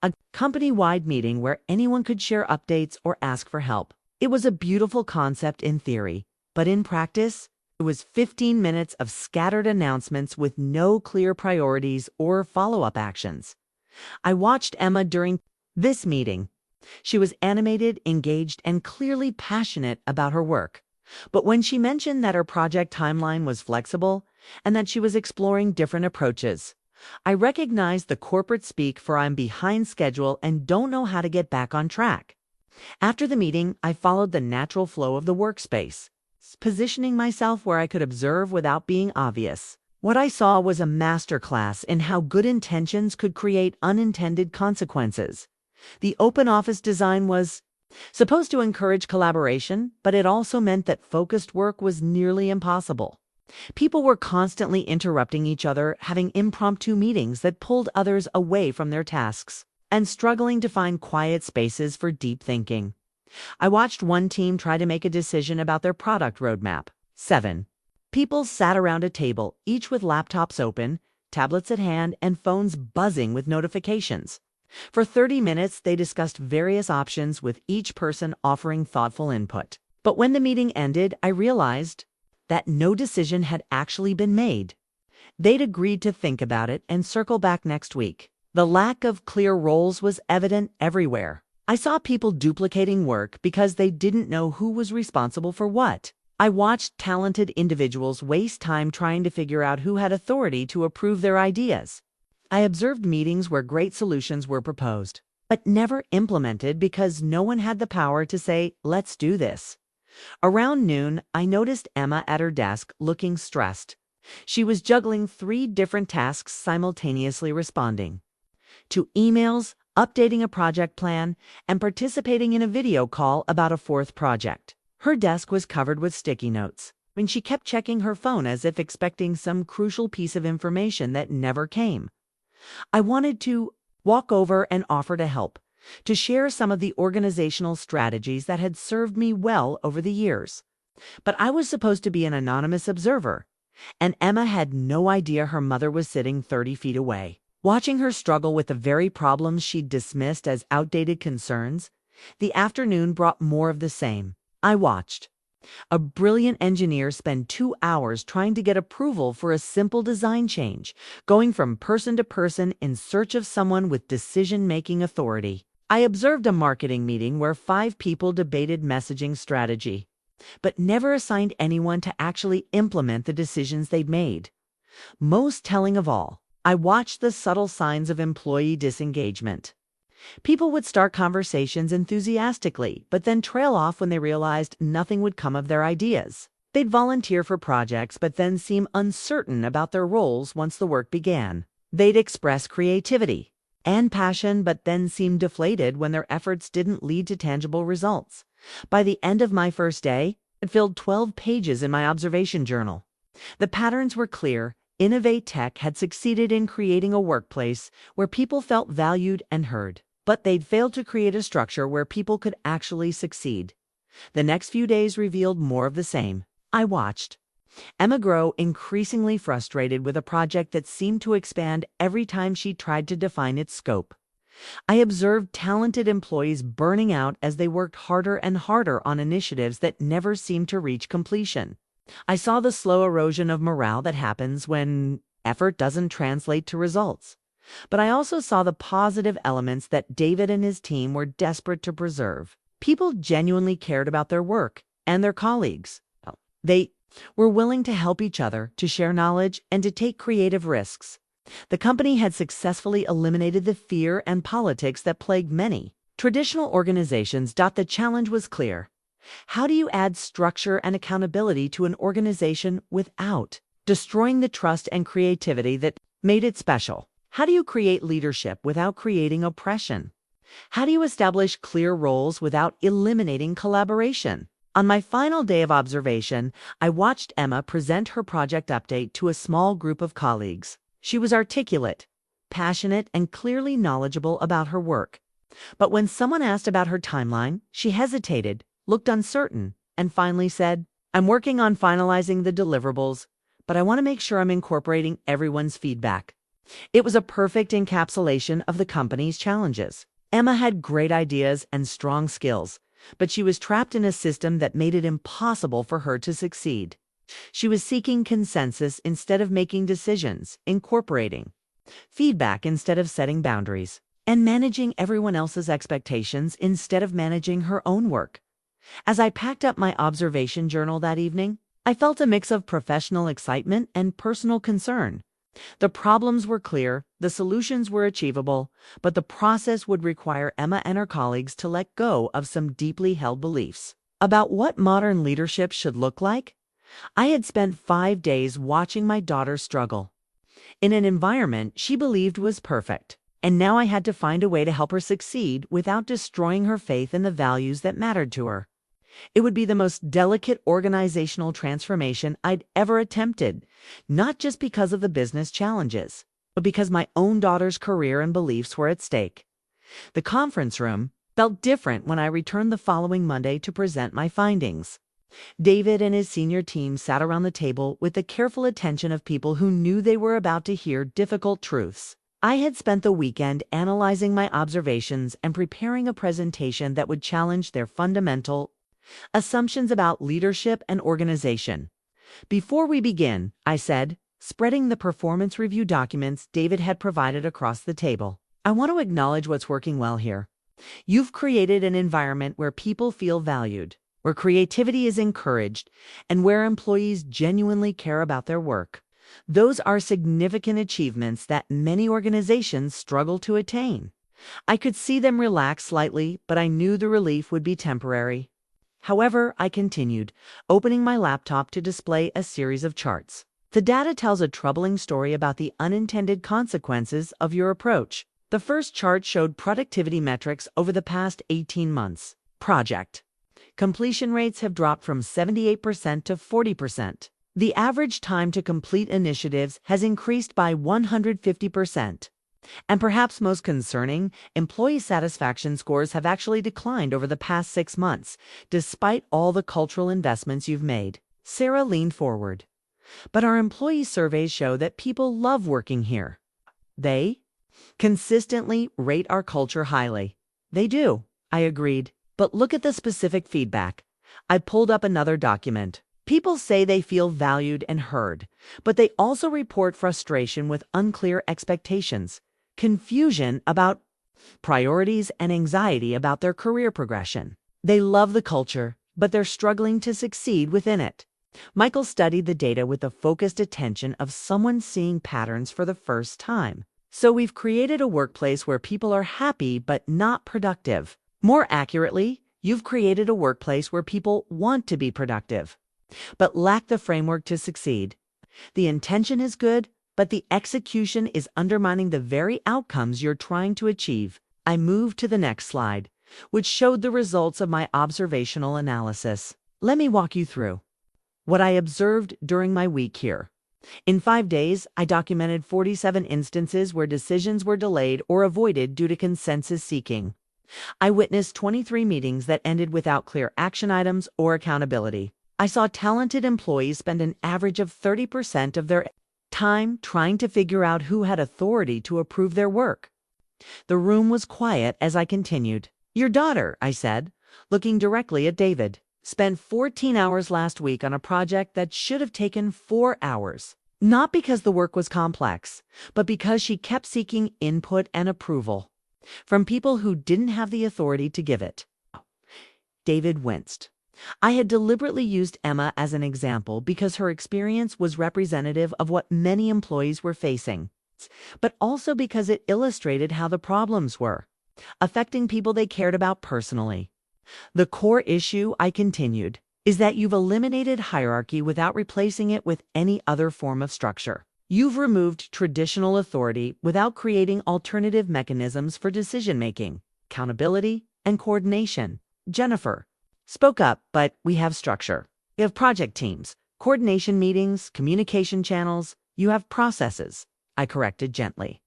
a company-wide meeting where anyone could share updates or ask for help. It was a beautiful concept in theory, but in practice, it was 15 minutes of scattered announcements with no clear priorities or follow-up actions. I watched Emma during this meeting. She was animated, engaged, and clearly passionate about her work. But when she mentioned that her project timeline was flexible and that she was exploring different approaches, I recognized the corporate speak for "I'm behind schedule and don't know how to get back on track." After the meeting, I followed the natural flow of the workspace, positioning myself where I could observe without being obvious. What I saw was a masterclass in how good intentions could create unintended consequences. The open office design was supposed to encourage collaboration, but it also meant that focused work was nearly impossible. People were constantly interrupting each other, having impromptu meetings that pulled others away from their tasks, and struggling to find quiet spaces for deep thinking. I watched one team try to make a decision about their product roadmap. 7 people sat around a table, each with laptops open, tablets at hand, and phones buzzing with notifications. For 30 minutes, they discussed various options, with each person offering thoughtful input. But when the meeting ended, I realized that no decision had actually been made. They'd agreed to think about it and circle back next week. The lack of clear roles was evident everywhere. I saw people duplicating work because they didn't know who was responsible for what. I watched talented individuals waste time trying to figure out who had authority to approve their ideas. I observed meetings where great solutions were proposed, but never implemented because no one had the power to say, "Let's do this." Around noon, I noticed Emma at her desk, looking stressed. She was juggling 3 different tasks simultaneously, responding to emails, updating a project plan, and participating in a video call about a 4th project. Her desk was covered with sticky notes, and she kept checking her phone as if expecting some crucial piece of information that never came. I wanted to walk over and offer to help, to share some of the organizational strategies that had served me well over the years. But I was supposed to be an anonymous observer, and Emma had no idea her mother was sitting 30 feet away. Watching her struggle with the very problems she'd dismissed as outdated concerns, the afternoon brought more of the same. I watched a brilliant engineer spend 2 hours trying to get approval for a simple design change, going from person to person in search of someone with decision-making authority. I observed a marketing meeting where 5 people debated messaging strategy, but never assigned anyone to actually implement the decisions they'd made. Most telling of all, I watched the subtle signs of employee disengagement. People would start conversations enthusiastically, but then trail off when they realized nothing would come of their ideas. They'd volunteer for projects but then seem uncertain about their roles once the work began. They'd express creativity and passion but then seem deflated when their efforts didn't lead to tangible results. By the end of my first day, it filled 12 pages in my observation journal. The patterns were clear. Innovate Tech had succeeded in creating a workplace where people felt valued and heard, but they'd failed to create a structure where people could actually succeed. The next few days revealed more of the same. I watched Emma grow increasingly frustrated with a project that seemed to expand every time she tried to define its scope. I observed talented employees burning out as they worked harder and harder on initiatives that never seemed to reach completion. I saw the slow erosion of morale that happens when effort doesn't translate to results. But I also saw the positive elements that David and his team were desperate to preserve. People genuinely cared about their work and their colleagues. They were willing to help each other, to share knowledge, and to take creative risks. The company had successfully eliminated the fear and politics that plagued many traditional organizations. The challenge was clear. How do you add structure and accountability to an organization without destroying the trust and creativity that made it special? How do you create leadership without creating oppression? How do you establish clear roles without eliminating collaboration? On my final day of observation, I watched Emma present her project update to a small group of colleagues. She was articulate, passionate, and clearly knowledgeable about her work. But when someone asked about her timeline, she hesitated, looked uncertain, and finally said, "I'm working on finalizing the deliverables, but I want to make sure I'm incorporating everyone's feedback." It was a perfect encapsulation of the company's challenges. Emma had great ideas and strong skills, but she was trapped in a system that made it impossible for her to succeed. She was seeking consensus instead of making decisions, incorporating feedback instead of setting boundaries, and managing everyone else's expectations instead of managing her own work. As I packed up my observation journal that evening, I felt a mix of professional excitement and personal concern. The problems were clear, the solutions were achievable, but the process would require Emma and her colleagues to let go of some deeply held beliefs about what modern leadership should look like. I had spent 5 days watching my daughter struggle in an environment she believed was perfect, and now I had to find a way to help her succeed without destroying her faith in the values that mattered to her. It would be the most delicate organizational transformation I'd ever attempted, not just because of the business challenges, but because my own daughter's career and beliefs were at stake. The conference room felt different when I returned the following Monday to present my findings. David and his senior team sat around the table with the careful attention of people who knew they were about to hear difficult truths. I had spent the weekend analyzing my observations and preparing a presentation that would challenge their fundamental assumptions about leadership and organization. "Before we begin," I said, spreading the performance review documents David had provided across the table, "I want to acknowledge what's working well here. You've created an environment where people feel valued, where creativity is encouraged, and where employees genuinely care about their work. Those are significant achievements that many organizations struggle to attain." I could see them relax slightly, but I knew the relief would be temporary. However, I continued, opening my laptop to display a series of charts. "The data tells a troubling story about the unintended consequences of your approach." The first chart showed productivity metrics over the past 18 months. Project completion rates have dropped from 78% to 40%. The average time to complete initiatives has increased by 150%. And perhaps most concerning, employee satisfaction scores have actually declined over the past 6 months, despite all the cultural investments you've made. Sarah leaned forward. "But our employee surveys show that people love working here. They consistently rate our culture highly." "They do," I agreed. "But look at the specific feedback." I pulled up another document. "People say they feel valued and heard, but they also report frustration with unclear expectations, confusion about priorities, and anxiety about their career progression. They love the culture, but they're struggling to succeed within it." Michael studied the data with the focused attention of someone seeing patterns for the first time. "So we've created a workplace where people are happy but not productive. More accurately, you've created a workplace where people want to be productive." but lack the framework to succeed. The intention is good, but the execution is undermining the very outcomes you're trying to achieve. I moved to the next slide, which showed the results of my observational analysis. Let me walk you through what I observed during my week here. In 5 days, I documented 47 instances where decisions were delayed or avoided due to consensus seeking. I witnessed 23 meetings that ended without clear action items or accountability. I saw talented employees spend an average of 30% of their time trying to figure out who had authority to approve their work. The room was quiet as I continued. Your daughter, I said, looking directly at David, spent 14 hours last week on a project that should have taken 4 hours. Not because the work was complex, but because she kept seeking input and approval from people who didn't have the authority to give it. David winced. I had deliberately used Emma as an example because her experience was representative of what many employees were facing, but also because it illustrated how the problems were affecting people they cared about personally. The core issue, I continued, is that you've eliminated hierarchy without replacing it with any other form of structure. You've removed traditional authority without creating alternative mechanisms for decision-making, accountability, and coordination. Jennifer spoke up, but we have structure. You have project teams, coordination meetings, communication channels. You have processes, I corrected gently.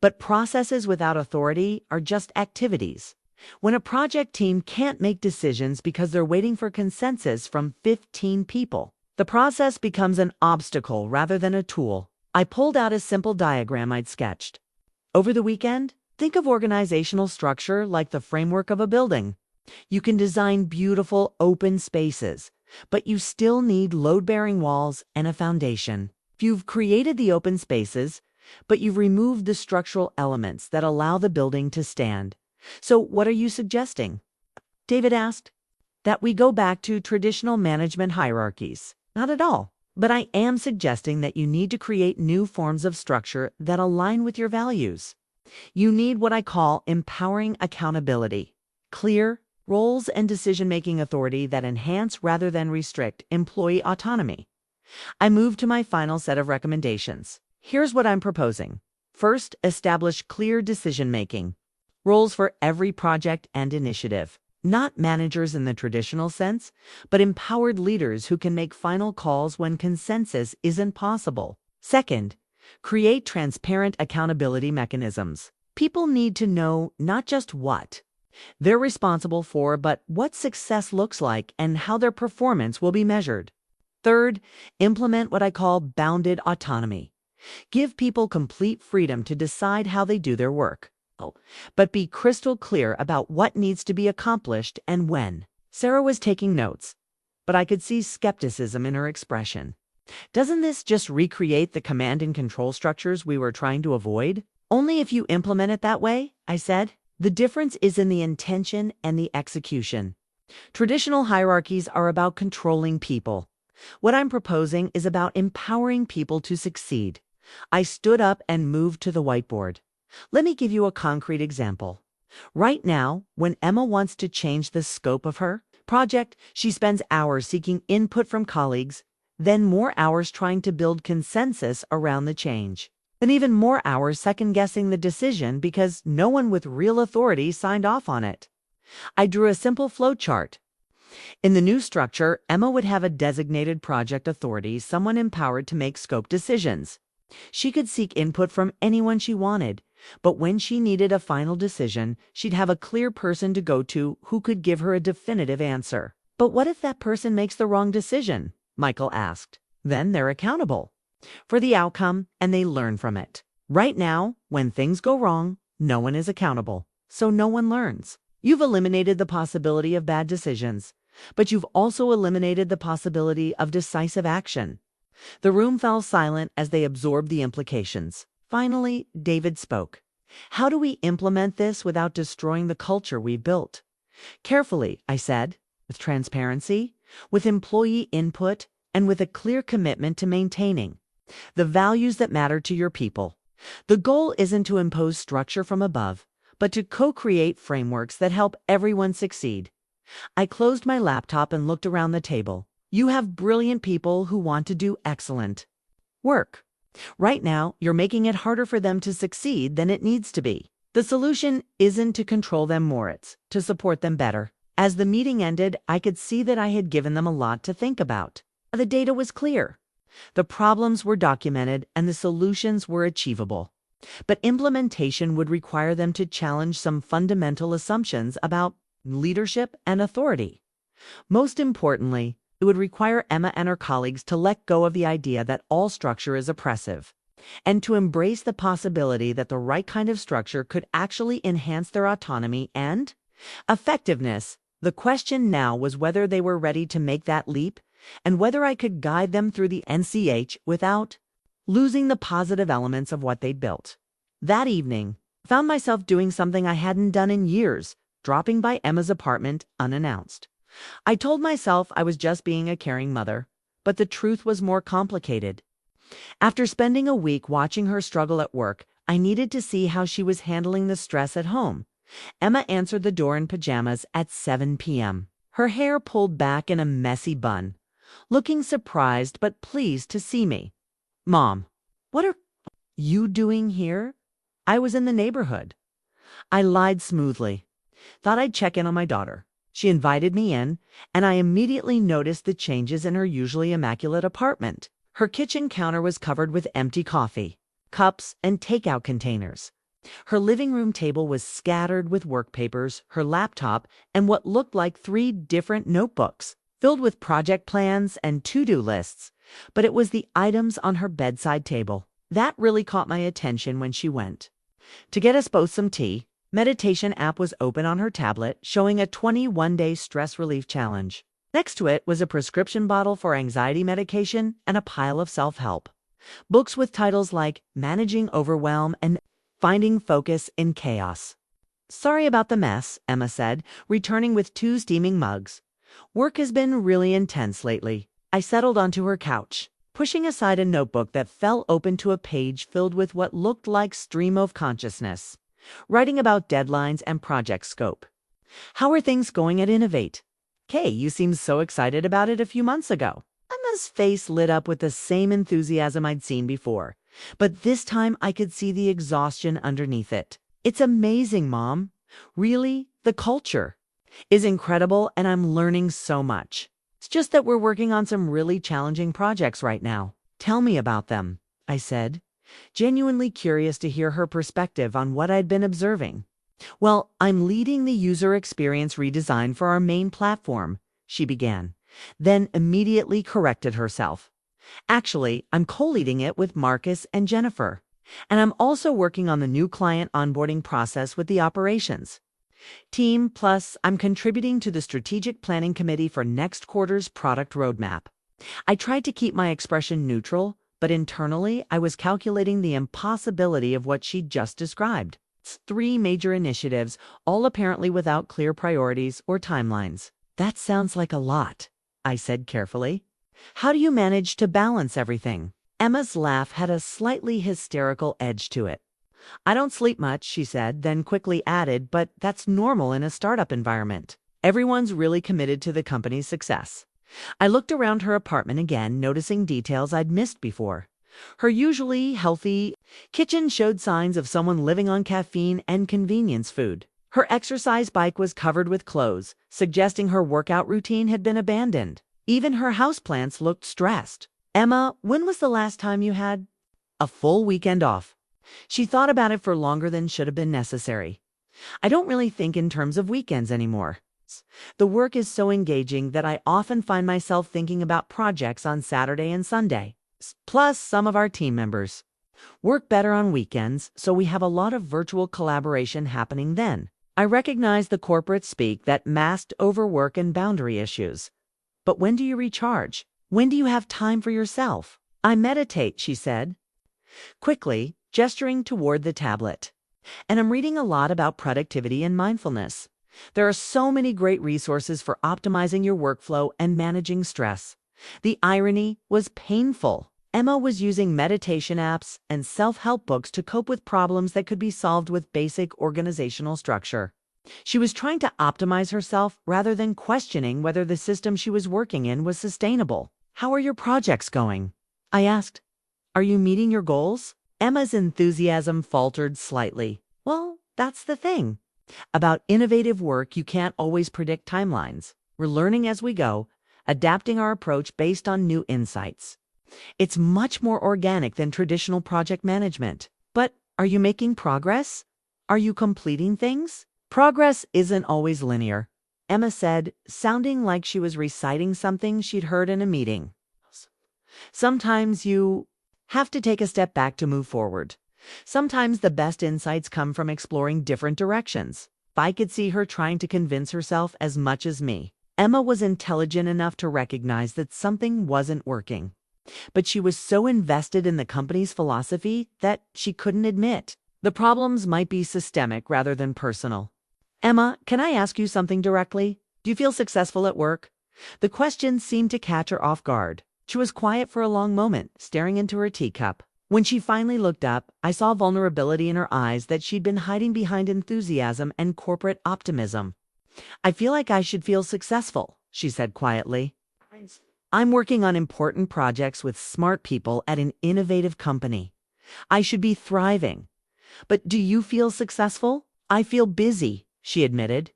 But processes without authority are just activities. When a project team can't make decisions because they're waiting for consensus from 15 people, the process becomes an obstacle rather than a tool. I pulled out a simple diagram I'd sketched. Over the weekend, think of organizational structure like the framework of a building. You can design beautiful open spaces, but you still need load-bearing walls and a foundation. If you've created the open spaces, but you've removed the structural elements that allow the building to stand. So what are you suggesting? David asked. That we go back to traditional management hierarchies. Not at all. But I am suggesting that you need to create new forms of structure that align with your values. You need what I call empowering accountability. Clear roles and decision-making authority that enhance rather than restrict employee autonomy. I move to my final set of recommendations. Here's what I'm proposing. First, establish clear decision-making. Roles for every project and initiative. Not managers in the traditional sense, but empowered leaders who can make final calls when consensus isn't possible. Second, create transparent accountability mechanisms. People need to know not just what they're responsible for, but what success looks like and how their performance will be measured. Third, implement what I call bounded autonomy. Give people complete freedom to decide how they do their work. But be crystal clear about what needs to be accomplished and when. Sarah was taking notes, but I could see skepticism in her expression. Doesn't this just recreate the command and control structures we were trying to avoid? Only if you implement it that way, I said. The difference is in the intention and the execution. Traditional hierarchies are about controlling people. What I'm proposing is about empowering people to succeed. I stood up and moved to the whiteboard. Let me give you a concrete example. Right now, when Emma wants to change the scope of her project, she spends hours seeking input from colleagues, then more hours trying to build consensus around the change, then even more hours second-guessing the decision because no one with real authority signed off on it. I drew a simple flow chart. In the new structure, Emma would have a designated project authority, someone empowered to make scope decisions. She could seek input from anyone she wanted, but when she needed a final decision, she'd have a clear person to go to who could give her a definitive answer. But what if that person makes the wrong decision? Michael asked. Then they're accountable for the outcome and they learn from it. Right now, when things go wrong, no one is accountable, so no one learns. You've eliminated the possibility of bad decisions, but you've also eliminated the possibility of decisive action. The room fell silent as they absorbed the implications. Finally, David spoke. How do we implement this without destroying the culture we built? Carefully, I said, with transparency, with employee input, and with a clear commitment to maintaining the values that matter to your people. The goal isn't to impose structure from above, but to co-create frameworks that help everyone succeed. I closed my laptop and looked around the table. You have brilliant people who want to do excellent work. Right now, you're making it harder for them to succeed than it needs to be. The solution isn't to control them more, it's to support them better. As the meeting ended, I could see that I had given them a lot to think about. The data was clear. The problems were documented and the solutions were achievable. But implementation would require them to challenge some fundamental assumptions about leadership and authority. Most importantly, it would require Emma and her colleagues to let go of the idea that all structure is oppressive, and to embrace the possibility that the right kind of structure could actually enhance their autonomy and effectiveness. The question now was whether they were ready to make that leap, and whether I could guide them through the NCH without losing the positive elements of what they'd built. That evening, I found myself doing something I hadn't done in years, dropping by Emma's apartment unannounced. I told myself I was just being a caring mother, but the truth was more complicated. After spending a week watching her struggle at work, I needed to see how she was handling the stress at home. Emma answered the door in pajamas at 7 p.m., her hair pulled back in a messy bun, looking surprised but pleased to see me. "Mom, what are you doing here?" "I was in the neighborhood." I lied smoothly. "Thought I'd check in on my daughter." She invited me in, and I immediately noticed the changes in her usually immaculate apartment. Her kitchen counter was covered with empty coffee, cups, and takeout containers. Her living room table was scattered with work papers, her laptop, and what looked like 3 different notebooks, filled with project plans and to-do lists. But it was the items on her bedside table that really caught my attention when she went to get us both some tea. Meditation app was open on her tablet, showing a 21-day stress relief challenge. Next to it was a prescription bottle for anxiety medication and a pile of self-help books with titles like Managing Overwhelm and Finding Focus in Chaos. "Sorry about the mess," Emma said, returning with 2 steaming mugs. "Work has been really intense lately." I settled onto her couch, pushing aside a notebook that fell open to a page filled with what looked like stream of consciousness, writing about deadlines and project scope. "How are things going at Innovate?" "Kay, you seemed so excited about it a few months ago." Emma's face lit up with the same enthusiasm I'd seen before, but this time I could see the exhaustion underneath it. "It's amazing, Mom. Really, the culture is incredible and I'm learning so much. It's just that we're working on some really challenging projects right now." "Tell me about them," I said, genuinely curious to hear her perspective on what I'd been observing. "Well, I'm leading the user experience redesign for our main platform," she began, then immediately corrected herself. "Actually, I'm co-leading it with Marcus and Jennifer, and I'm also working on the new client onboarding process with the operations team, plus I'm contributing to the strategic planning committee for next quarter's product roadmap." I tried to keep my expression neutral, but internally I was calculating the impossibility of what she'd just described. It's 3 major initiatives, all apparently without clear priorities or timelines. "That sounds like a lot," I said carefully. "How do you manage to balance everything?" Emma's laugh had a slightly hysterical edge to it. "I don't sleep much," she said, then quickly added, "but that's normal in a startup environment. Everyone's really committed to the company's success." I looked around her apartment again, noticing details I'd missed before. Her usually healthy kitchen showed signs of someone living on caffeine and convenience food. Her exercise bike was covered with clothes, suggesting her workout routine had been abandoned. Even her houseplants looked stressed. "Emma, when was the last time you had a full weekend off?" She thought about it for longer than should have been necessary. "I don't really think in terms of weekends anymore. The work is so engaging that I often find myself thinking about projects on Saturday and Sunday. Plus, some of our team members work better on weekends, so we have a lot of virtual collaboration happening then." I recognize the corporate speak that masked overwork and boundary issues. "But when do you recharge? When do you have time for yourself?" "I meditate," she said, quickly, gesturing toward the tablet. "And I'm reading a lot about productivity and mindfulness. There are so many great resources for optimizing your workflow and managing stress." The irony was painful. Emma was using meditation apps and self-help books to cope with problems that could be solved with basic organizational structure. She was trying to optimize herself rather than questioning whether the system she was working in was sustainable. "How are your projects going?" I asked. "Are you meeting your goals?" Emma's enthusiasm faltered slightly. "Well, that's the thing. About innovative work, you can't always predict timelines. We're learning as we go, adapting our approach based on new insights. It's much more organic than traditional project management. But are you making progress? Are you completing things?" "Progress isn't always linear," Emma said, sounding like she was reciting something she'd heard in a meeting. "Sometimes you have to take a step back to move forward. Sometimes the best insights come from exploring different directions." I could see her trying to convince herself as much as me. Emma was intelligent enough to recognize that something wasn't working, but she was so invested in the company's philosophy that she couldn't admit the problems might be systemic rather than personal. "Emma, can I ask you something directly? Do you feel successful at work?" The question seemed to catch her off guard. She was quiet for a long moment, staring into her teacup. When she finally looked up, I saw vulnerability in her eyes that she'd been hiding behind enthusiasm and corporate optimism. "I feel like I should feel successful," she said quietly. "I'm working on important projects with smart people at an innovative company. I should be thriving. But do you feel successful?" "I feel busy," she admitted.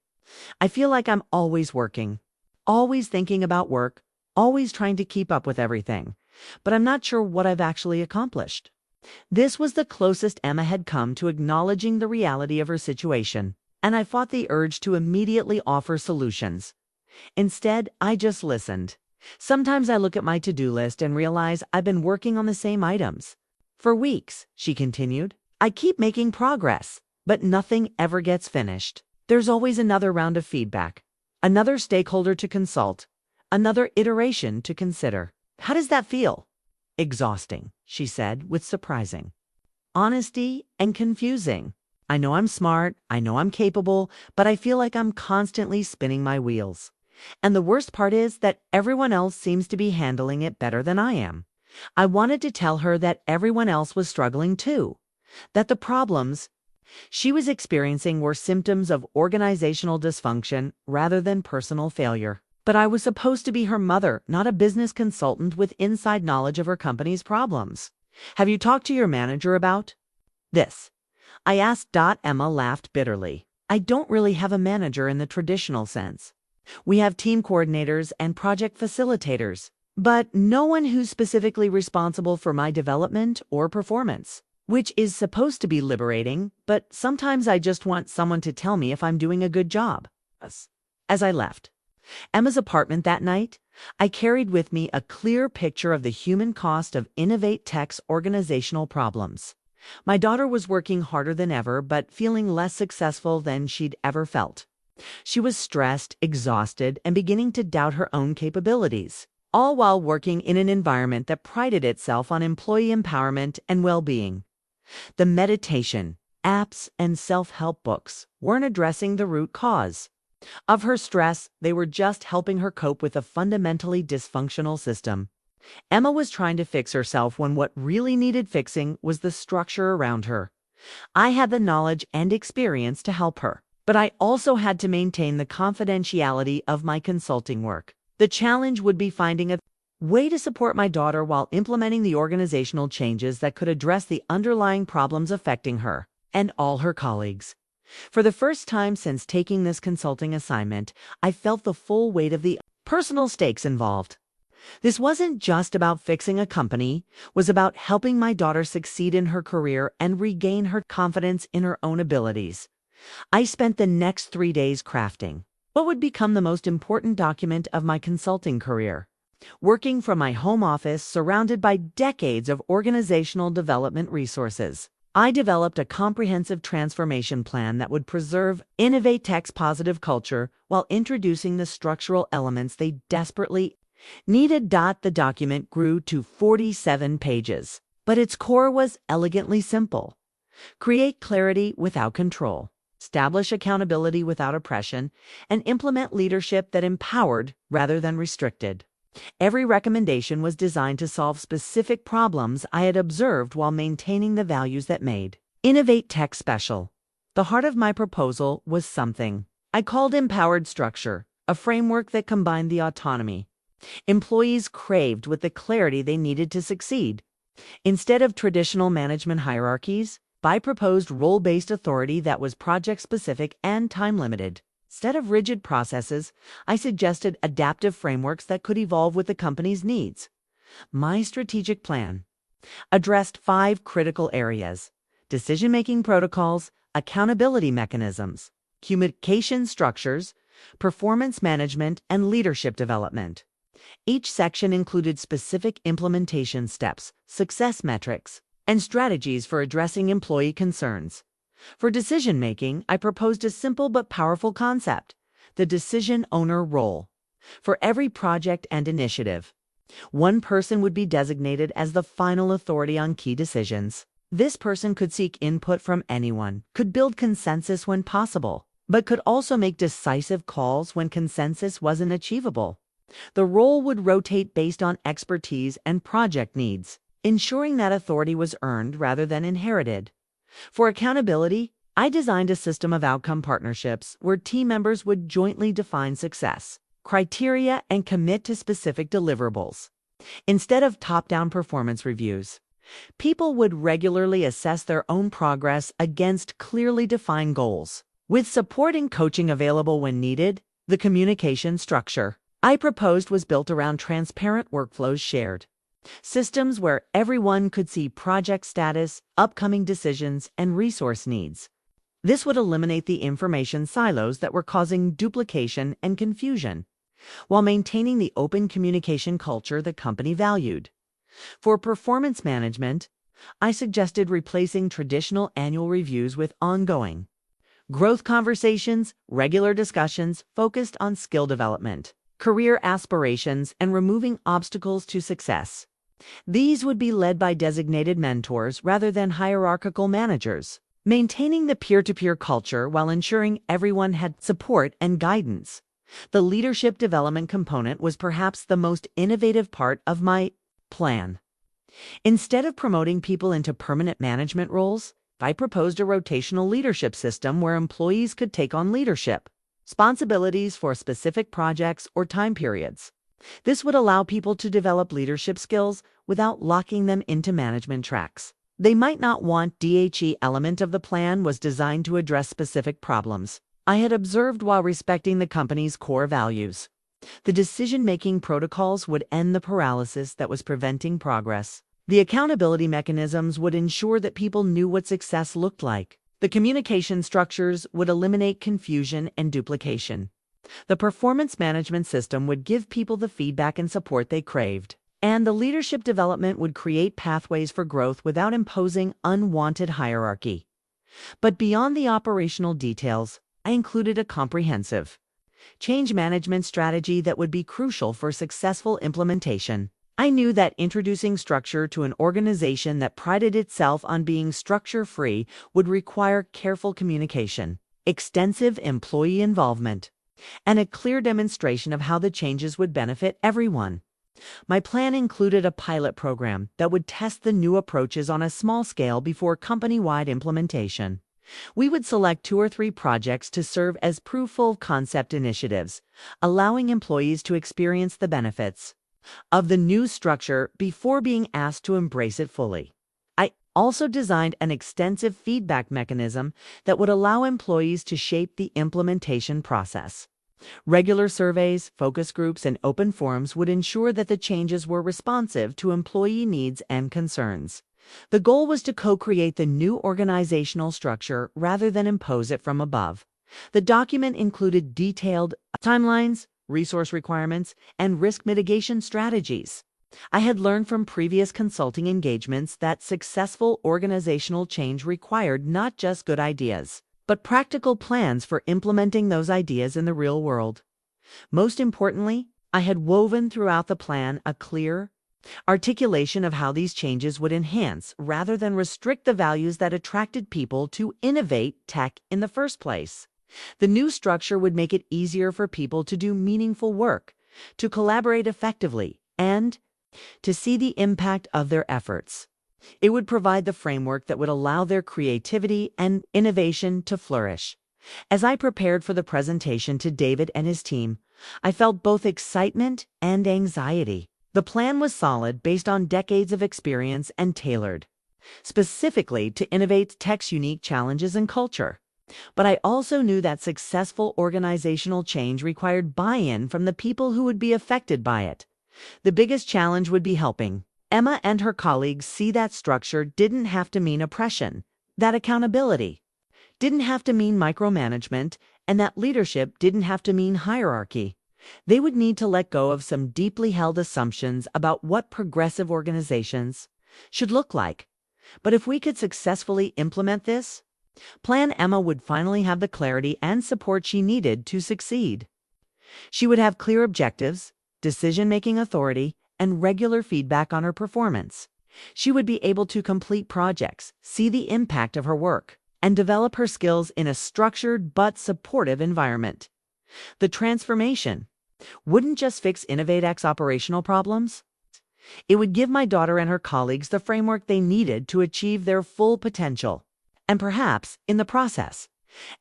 "I feel like I'm always working, always thinking about work, always trying to keep up with everything. But I'm not sure what I've actually accomplished." This was the closest Emma had come to acknowledging the reality of her situation, and I fought the urge to immediately offer solutions. Instead, I just listened. "Sometimes I look at my to-do list and realize I've been working on the same items for weeks," she continued. "I keep making progress, but nothing ever gets finished. There's always another round of feedback, another stakeholder to consult, another iteration to consider." "How does that feel?" "Exhausting," she said with surprising honesty, "and confusing. I know I'm smart, I know I'm capable, but I feel like I'm constantly spinning my wheels. And the worst part is that everyone else seems to be handling it better than I am." I wanted to tell her that everyone else was struggling too, that the problems she was experiencing were symptoms of organizational dysfunction rather than personal failure. But I was supposed to be her mother, not a business consultant with inside knowledge of her company's problems. "Have you talked to your manager about this?" I asked. Emma laughed bitterly. "I don't really have a manager in the traditional sense. We have team coordinators and project facilitators, but no one who's specifically responsible for my development or performance, which is supposed to be liberating, but sometimes I just want someone to tell me if I'm doing a good job." As I left Emma's apartment that night, I carried with me a clear picture of the human cost of Innovate Tech's organizational problems. My daughter was working harder than ever, but feeling less successful than she'd ever felt. She was stressed, exhausted, and beginning to doubt her own capabilities, all while working in an environment that prided itself on employee empowerment and well-being. The meditation, apps, and self-help books weren't addressing the root cause of her stress. They were just helping her cope with a fundamentally dysfunctional system. Emma was trying to fix herself when what really needed fixing was the structure around her. I had the knowledge and experience to help her, but I also had to maintain the confidentiality of my consulting work. The challenge would be finding a way to support my daughter while implementing the organizational changes that could address the underlying problems affecting her and all her colleagues. For the first time since taking this consulting assignment, I felt the full weight of the personal stakes involved. This wasn't just about fixing a company, it was about helping my daughter succeed in her career and regain her confidence in her own abilities. I spent the next 3 days crafting what would become the most important document of my consulting career. Working from my home office, surrounded by decades of organizational development resources, I developed a comprehensive transformation plan that would preserve Innovate Tech's positive culture while introducing the structural elements they desperately needed. The document grew to 47 pages, but its core was elegantly simple. Create clarity without control, establish accountability without oppression, and implement leadership that empowered rather than restricted. Every recommendation was designed to solve specific problems I had observed while maintaining the values that made Innovate Tech special. The heart of my proposal was something I called empowered structure, a framework that combined the autonomy employees craved with the clarity they needed to succeed. Instead of traditional management hierarchies, I proposed role-based authority that was project-specific and time-limited. Instead of rigid processes, I suggested adaptive frameworks that could evolve with the company's needs. My strategic plan addressed 5 critical areas: decision-making protocols, accountability mechanisms, communication structures, performance management, and leadership development. Each section included specific implementation steps, success metrics, and strategies for addressing employee concerns. For decision-making, I proposed a simple but powerful concept: the decision owner role. For every project and initiative, one person would be designated as the final authority on key decisions. This person could seek input from anyone, could build consensus when possible, but could also make decisive calls when consensus wasn't achievable. The role would rotate based on expertise and project needs, ensuring that authority was earned rather than inherited. For accountability, I designed a system of outcome partnerships where team members would jointly define success criteria and commit to specific deliverables. Instead of top-down performance reviews, people would regularly assess their own progress against clearly defined goals. With support and coaching available when needed, the communication structure I proposed was built around transparent workflows shared systems where everyone could see project status, upcoming decisions, and resource needs. This would eliminate the information silos that were causing duplication and confusion, while maintaining the open communication culture the company valued. For performance management, I suggested replacing traditional annual reviews with ongoing growth conversations, regular discussions focused on skill development, career aspirations, and removing obstacles to success. These would be led by designated mentors rather than hierarchical managers, maintaining the peer-to-peer culture while ensuring everyone had support and guidance. The leadership development component was perhaps the most innovative part of my plan. Instead of promoting people into permanent management roles, I proposed a rotational leadership system where employees could take on leadership responsibilities for specific projects or time periods. This would allow people to develop leadership skills without locking them into management tracks. They might not want DHE element of the plan was designed to address specific problems I had observed while respecting the company's core values. The decision-making protocols would end the paralysis that was preventing progress. The accountability mechanisms would ensure that people knew what success looked like. The communication structures would eliminate confusion and duplication. The performance management system would give people the feedback and support they craved. And the leadership development would create pathways for growth without imposing unwanted hierarchy. But beyond the operational details, I included a comprehensive change management strategy that would be crucial for successful implementation. I knew that introducing structure to an organization that prided itself on being structure-free would require careful communication, extensive employee involvement, and a clear demonstration of how the changes would benefit everyone. My plan included a pilot program that would test the new approaches on a small scale before company-wide implementation. We would select 2 or 3 projects to serve as proof-of-concept initiatives, allowing employees to experience the benefits of the new structure before being asked to embrace it fully. I also designed an extensive feedback mechanism that would allow employees to shape the implementation process. Regular surveys, focus groups, and open forums would ensure that the changes were responsive to employee needs and concerns. The goal was to co-create the new organizational structure rather than impose it from above. The document included detailed timelines, resource requirements, and risk mitigation strategies. I had learned from previous consulting engagements that successful organizational change required not just good ideas, but practical plans for implementing those ideas in the real world. Most importantly, I had woven throughout the plan a clear articulation of how these changes would enhance rather than restrict the values that attracted people to innovate tech in the first place. The new structure would make it easier for people to do meaningful work, to collaborate effectively, and to see the impact of their efforts. It would provide the framework that would allow their creativity and innovation to flourish. As I prepared for the presentation to David and his team, I felt both excitement and anxiety. The plan was solid, based on decades of experience, and tailored specifically to innovate tech's unique challenges and culture. But I also knew that successful organizational change required buy-in from the people who would be affected by it. The biggest challenge would be helping Emma and her colleagues see that structure didn't have to mean oppression, that accountability didn't have to mean micromanagement, and that leadership didn't have to mean hierarchy. They would need to let go of some deeply held assumptions about what progressive organizations should look like. But if we could successfully implement this plan, Emma would finally have the clarity and support she needed to succeed. She would have clear objectives, decision-making authority, and regular feedback on her performance. She would be able to complete projects, see the impact of her work, and develop her skills in a structured but supportive environment. The transformation wouldn't just fix InnovateX operational problems. It would give my daughter and her colleagues the framework they needed to achieve their full potential. And perhaps, in the process,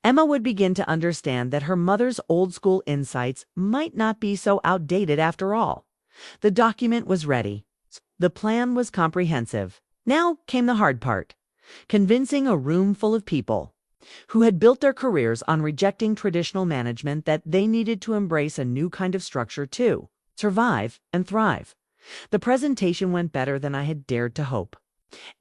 Emma would begin to understand that her mother's old-school insights might not be so outdated after all. The document was ready. The plan was comprehensive. Now came the hard part: convincing a room full of people who had built their careers on rejecting traditional management that they needed to embrace a new kind of structure to survive and thrive. The presentation went better than I had dared to hope.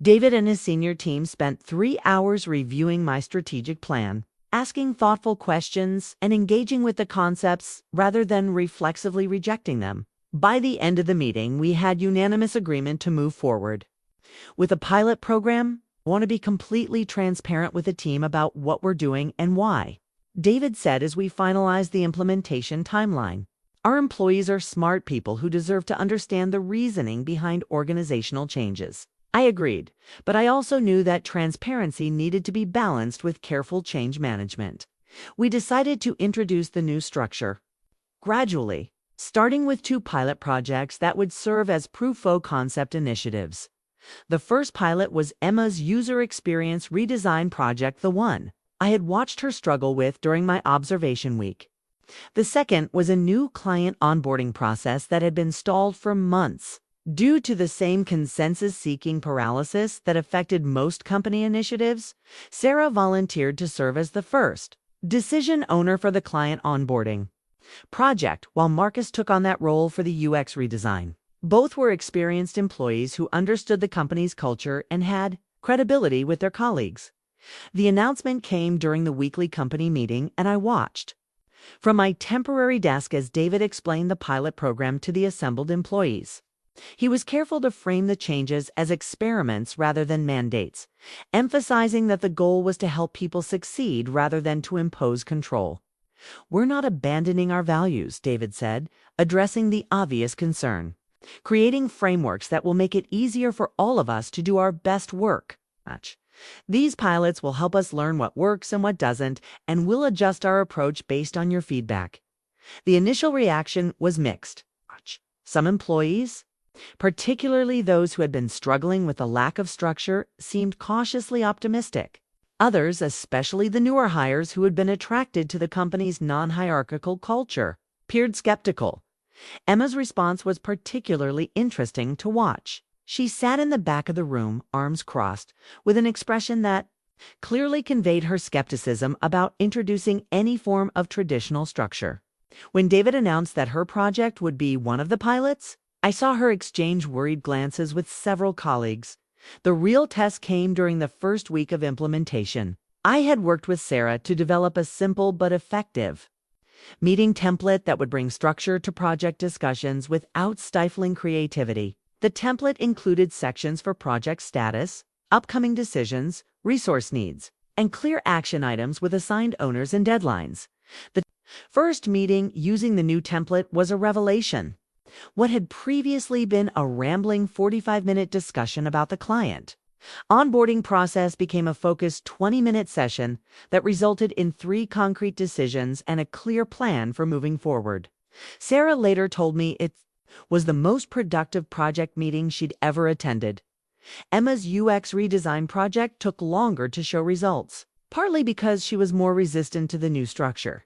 David and his senior team spent 3 hours reviewing my strategic plan, asking thoughtful questions and engaging with the concepts rather than reflexively rejecting them. By the end of the meeting, we had unanimous agreement to move forward with a pilot program. I want to be completely transparent with the team about what we're doing and why, David said as we finalized the implementation timeline. Our employees are smart people who deserve to understand the reasoning behind organizational changes. I agreed, but I also knew that transparency needed to be balanced with careful change management. We decided to introduce the new structure gradually, starting with 2 pilot projects that would serve as proof-of-concept initiatives. The first pilot was Emma's user experience redesign project, the one I had watched her struggle with during my observation week. The second was a new client onboarding process that had been stalled for months due to the same consensus-seeking paralysis that affected most company initiatives. Sarah volunteered to serve as the first decision owner for the client onboarding project, while Marcus took on that role for the UX redesign. Both were experienced employees who understood the company's culture and had credibility with their colleagues. The announcement came during the weekly company meeting, and I watched from my temporary desk as David explained the pilot program to the assembled employees. He was careful to frame the changes as experiments rather than mandates, emphasizing that the goal was to help people succeed rather than to impose control. "We're not abandoning our values," David said, addressing the obvious concern. "Creating frameworks that will make it easier for all of us to do our best work. These pilots will help us learn what works and what doesn't, and we'll adjust our approach based on your feedback." The initial reaction was mixed. Some employees, particularly those who had been struggling with a lack of structure, seemed cautiously optimistic. Others, especially the newer hires who had been attracted to the company's non-hierarchical culture, appeared skeptical. Emma's response was particularly interesting to watch. She sat in the back of the room, arms crossed, with an expression that clearly conveyed her skepticism about introducing any form of traditional structure. When David announced that her project would be one of the pilots, I saw her exchange worried glances with several colleagues. The real test came during the first week of implementation. I had worked with Sarah to develop a simple but effective meeting template that would bring structure to project discussions without stifling creativity. The template included sections for project status, upcoming decisions, resource needs, and clear action items with assigned owners and deadlines. The first meeting using the new template was a revelation. What had previously been a rambling 45-minute discussion about the client onboarding process became a focused 20-minute session that resulted in 3 concrete decisions and a clear plan for moving forward. Sarah later told me it was the most productive project meeting she'd ever attended. Emma's UX redesign project took longer to show results, partly because she was more resistant to the new structure.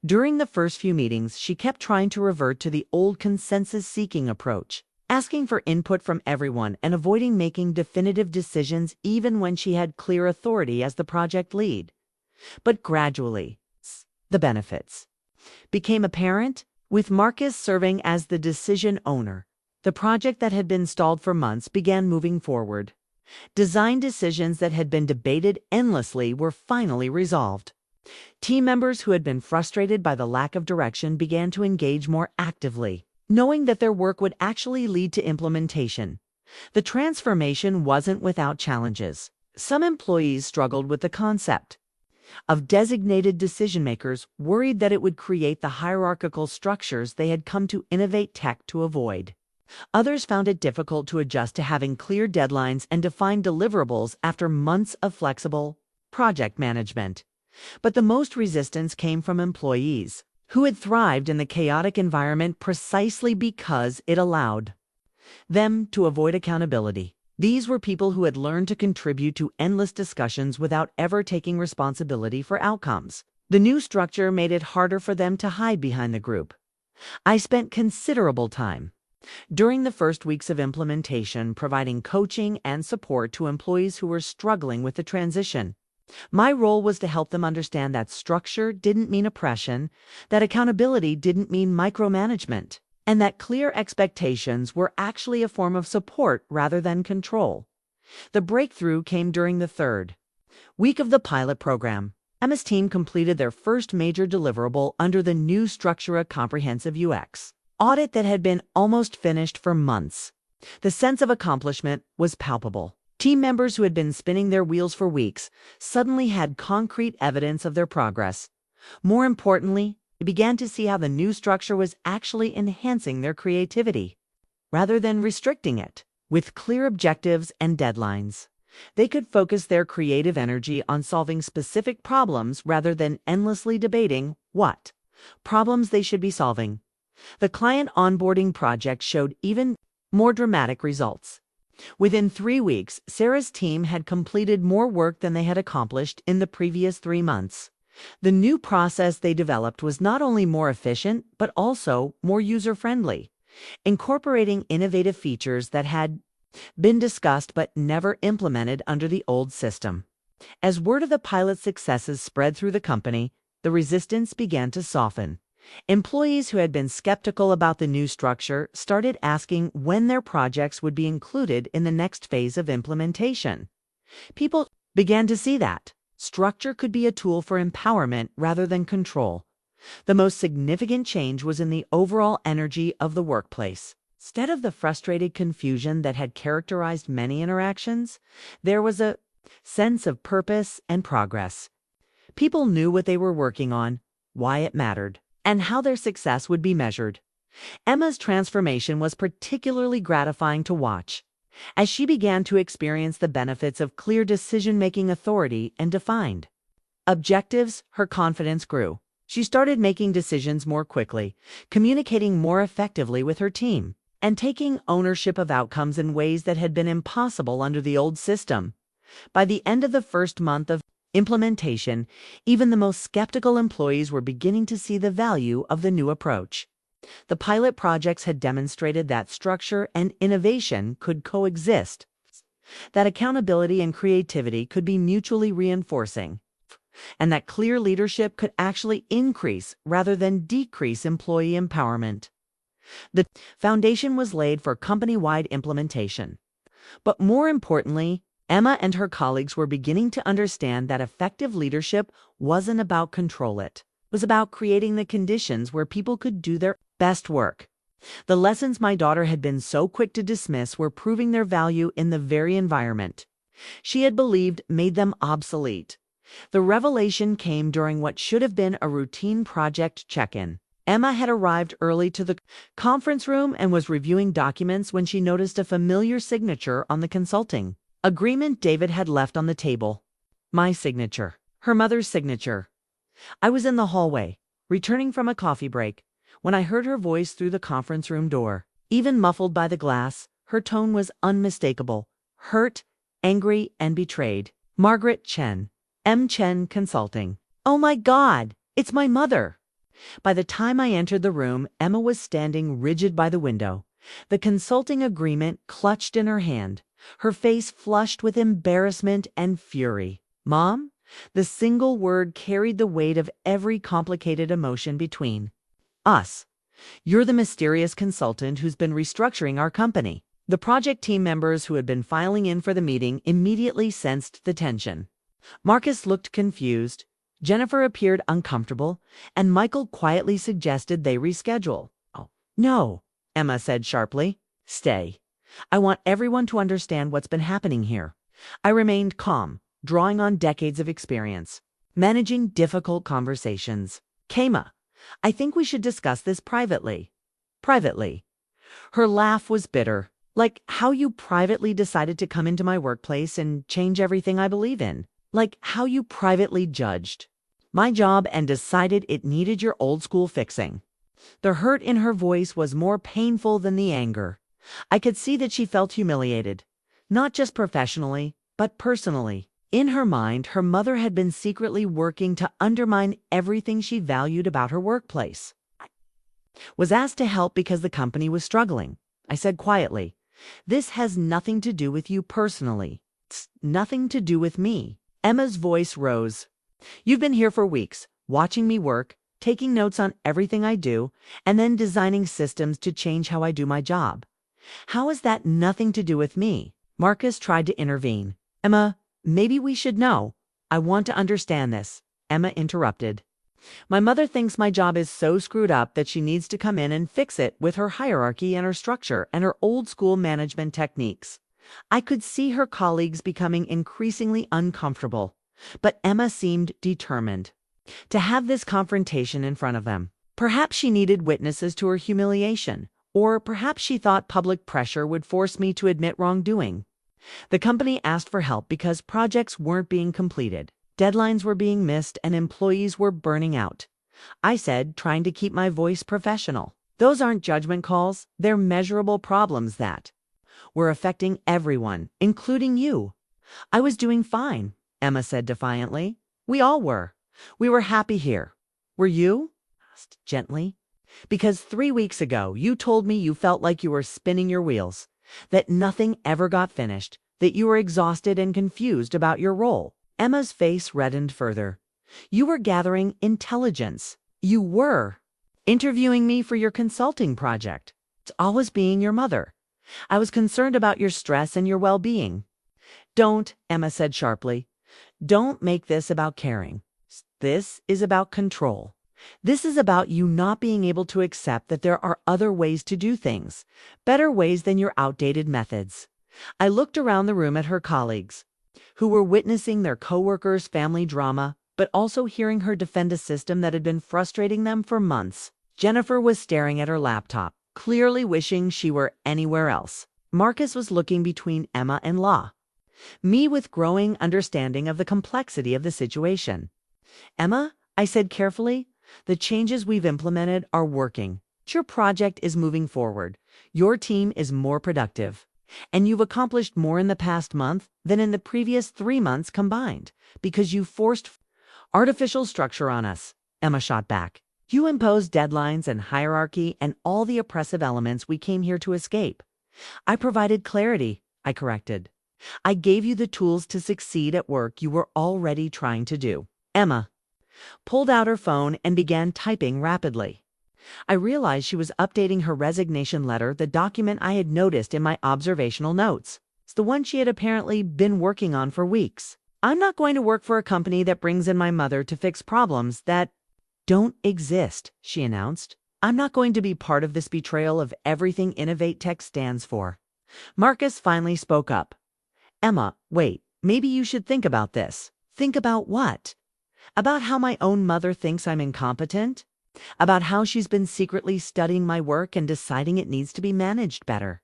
During the first few meetings, she kept trying to revert to the old consensus-seeking approach, asking for input from everyone and avoiding making definitive decisions even when she had clear authority as the project lead. But gradually, the benefits became apparent, with Marcus serving as the decision owner. The project that had been stalled for months began moving forward. Design decisions that had been debated endlessly were finally resolved. Team members who had been frustrated by the lack of direction began to engage more actively, knowing that their work would actually lead to implementation. The transformation wasn't without challenges. Some employees struggled with the concept of designated decision-makers, worried that it would create the hierarchical structures they had come to innovate tech to avoid. Others found it difficult to adjust to having clear deadlines and defined deliverables after months of flexible project management. But the most resistance came from employees who had thrived in the chaotic environment precisely because it allowed them to avoid accountability. These were people who had learned to contribute to endless discussions without ever taking responsibility for outcomes. The new structure made it harder for them to hide behind the group. I spent considerable time during the first weeks of implementation providing coaching and support to employees who were struggling with the transition. My role was to help them understand that structure didn't mean oppression, that accountability didn't mean micromanagement, and that clear expectations were actually a form of support rather than control. The breakthrough came during the third week of the pilot program. Emma's team completed their first major deliverable under the new structure, a comprehensive UX audit that had been almost finished for months. The sense of accomplishment was palpable. Team members who had been spinning their wheels for weeks suddenly had concrete evidence of their progress. More importantly, they began to see how the new structure was actually enhancing their creativity, rather than restricting it. With clear objectives and deadlines, they could focus their creative energy on solving specific problems rather than endlessly debating what problems they should be solving. The client onboarding project showed even more dramatic results. Within 3 weeks, Sarah's team had completed more work than they had accomplished in the previous 3 months. The new process they developed was not only more efficient, but also more user-friendly, incorporating innovative features that had been discussed but never implemented under the old system. As word of the pilot's successes spread through the company, the resistance began to soften. Employees who had been skeptical about the new structure started asking when their projects would be included in the next phase of implementation. People began to see that structure could be a tool for empowerment rather than control. The most significant change was in the overall energy of the workplace. Instead of the frustrated confusion that had characterized many interactions, there was a sense of purpose and progress. People knew what they were working on, why it mattered, and how their success would be measured. Emma's transformation was particularly gratifying to watch. As she began to experience the benefits of clear decision-making authority and defined objectives, her confidence grew. She started making decisions more quickly, communicating more effectively with her team, and taking ownership of outcomes in ways that had been impossible under the old system. By the end of the first month of implementation, even the most skeptical employees were beginning to see the value of the new approach. The pilot projects had demonstrated that structure and innovation could coexist, that accountability and creativity could be mutually reinforcing, and that clear leadership could actually increase rather than decrease employee empowerment. The foundation was laid for company-wide implementation. But more importantly, Emma and her colleagues were beginning to understand that effective leadership wasn't about control. It was about creating the conditions where people could do their best work. The lessons my daughter had been so quick to dismiss were proving their value in the very environment she had believed made them obsolete. The revelation came during what should have been a routine project check-in. Emma had arrived early to the conference room and was reviewing documents when she noticed a familiar signature on the consulting agreement David had left on the table. My signature. Her mother's signature. I was in the hallway, returning from a coffee break, when I heard her voice through the conference room door. Even muffled by the glass, her tone was unmistakable, hurt, angry, and betrayed. Margaret Chen, M. Chen Consulting. Oh my God, it's my mother. By the time I entered the room, Emma was standing rigid by the window, the consulting agreement clutched in her hand, her face flushed with embarrassment and fury. Mom? The single word carried the weight of every complicated emotion between us. You're the mysterious consultant who's been restructuring our company. The project team members who had been filing in for the meeting immediately sensed the tension. Marcus looked confused. Jennifer appeared uncomfortable, and Michael quietly suggested they reschedule. Oh, no, Emma said sharply. Stay. I want everyone to understand what's been happening here. I remained calm, drawing on decades of experience, managing difficult conversations. Kema, I think we should discuss this privately. Privately. Her laugh was bitter, like how you privately decided to come into my workplace and change everything I believe in. Like how you privately judged my job and decided it needed your old school fixing. The hurt in her voice was more painful than the anger. I could see that she felt humiliated, not just professionally, but personally. In her mind, her mother had been secretly working to undermine everything she valued about her workplace. I was asked to help because the company was struggling. I said quietly, "This has nothing to do with you personally. It's nothing to do with me." Emma's voice rose. "You've been here for weeks, watching me work, taking notes on everything I do, and then designing systems to change how I do my job. How is that nothing to do with me?" Marcus tried to intervene. "Emma, maybe we should know. I want to understand this," Emma interrupted. "My mother thinks my job is so screwed up that she needs to come in and fix it with her hierarchy and her structure and her old school management techniques." I could see her colleagues becoming increasingly uncomfortable, but Emma seemed determined to have this confrontation in front of them. Perhaps she needed witnesses to her humiliation, or perhaps she thought public pressure would force me to admit wrongdoing. The company asked for help because projects weren't being completed, deadlines were being missed, and employees were burning out. I said, trying to keep my voice professional, "Those aren't judgment calls, they're measurable problems that were affecting everyone, including you." "I was doing fine," Emma said defiantly. "We all were. We were happy here. Were you?" Asked gently. "Because 3 weeks ago you told me you felt like you were spinning your wheels, that nothing ever got finished, that you were exhausted and confused about your role." Emma's face reddened further. "You were gathering intelligence. You were interviewing me for your consulting project. It's always being your mother. I was concerned about your stress and your well-being." "Don't," Emma said sharply. "Don't make this about caring. This is about control. This is about you not being able to accept that there are other ways to do things, better ways than your outdated methods." I looked around the room at her colleagues, who were witnessing their coworkers' family drama, but also hearing her defend a system that had been frustrating them for months. Jennifer was staring at her laptop, clearly wishing she were anywhere else. Marcus was looking between Emma and La, me with growing understanding of the complexity of the situation. "Emma," I said carefully, "the changes we've implemented are working. Your project is moving forward. Your team is more productive. And you've accomplished more in the past month than in the previous 3 months combined, because you forced artificial structure on us," Emma shot back. "You imposed deadlines and hierarchy and all the oppressive elements we came here to escape. I provided clarity," I corrected. "I gave you the tools to succeed at work you were already trying to do." Emma pulled out her phone and began typing rapidly. I realized she was updating her resignation letter, the document I had noticed in my observational notes. It's the one she had apparently been working on for weeks. "I'm not going to work for a company that brings in my mother to fix problems that don't exist," she announced. "I'm not going to be part of this betrayal of everything Innovate Tech stands for." Marcus finally spoke up. "Emma, wait, maybe you should think about this." "Think about what?" "About how my own mother thinks I'm incompetent. About how she's been secretly studying my work and deciding it needs to be managed better.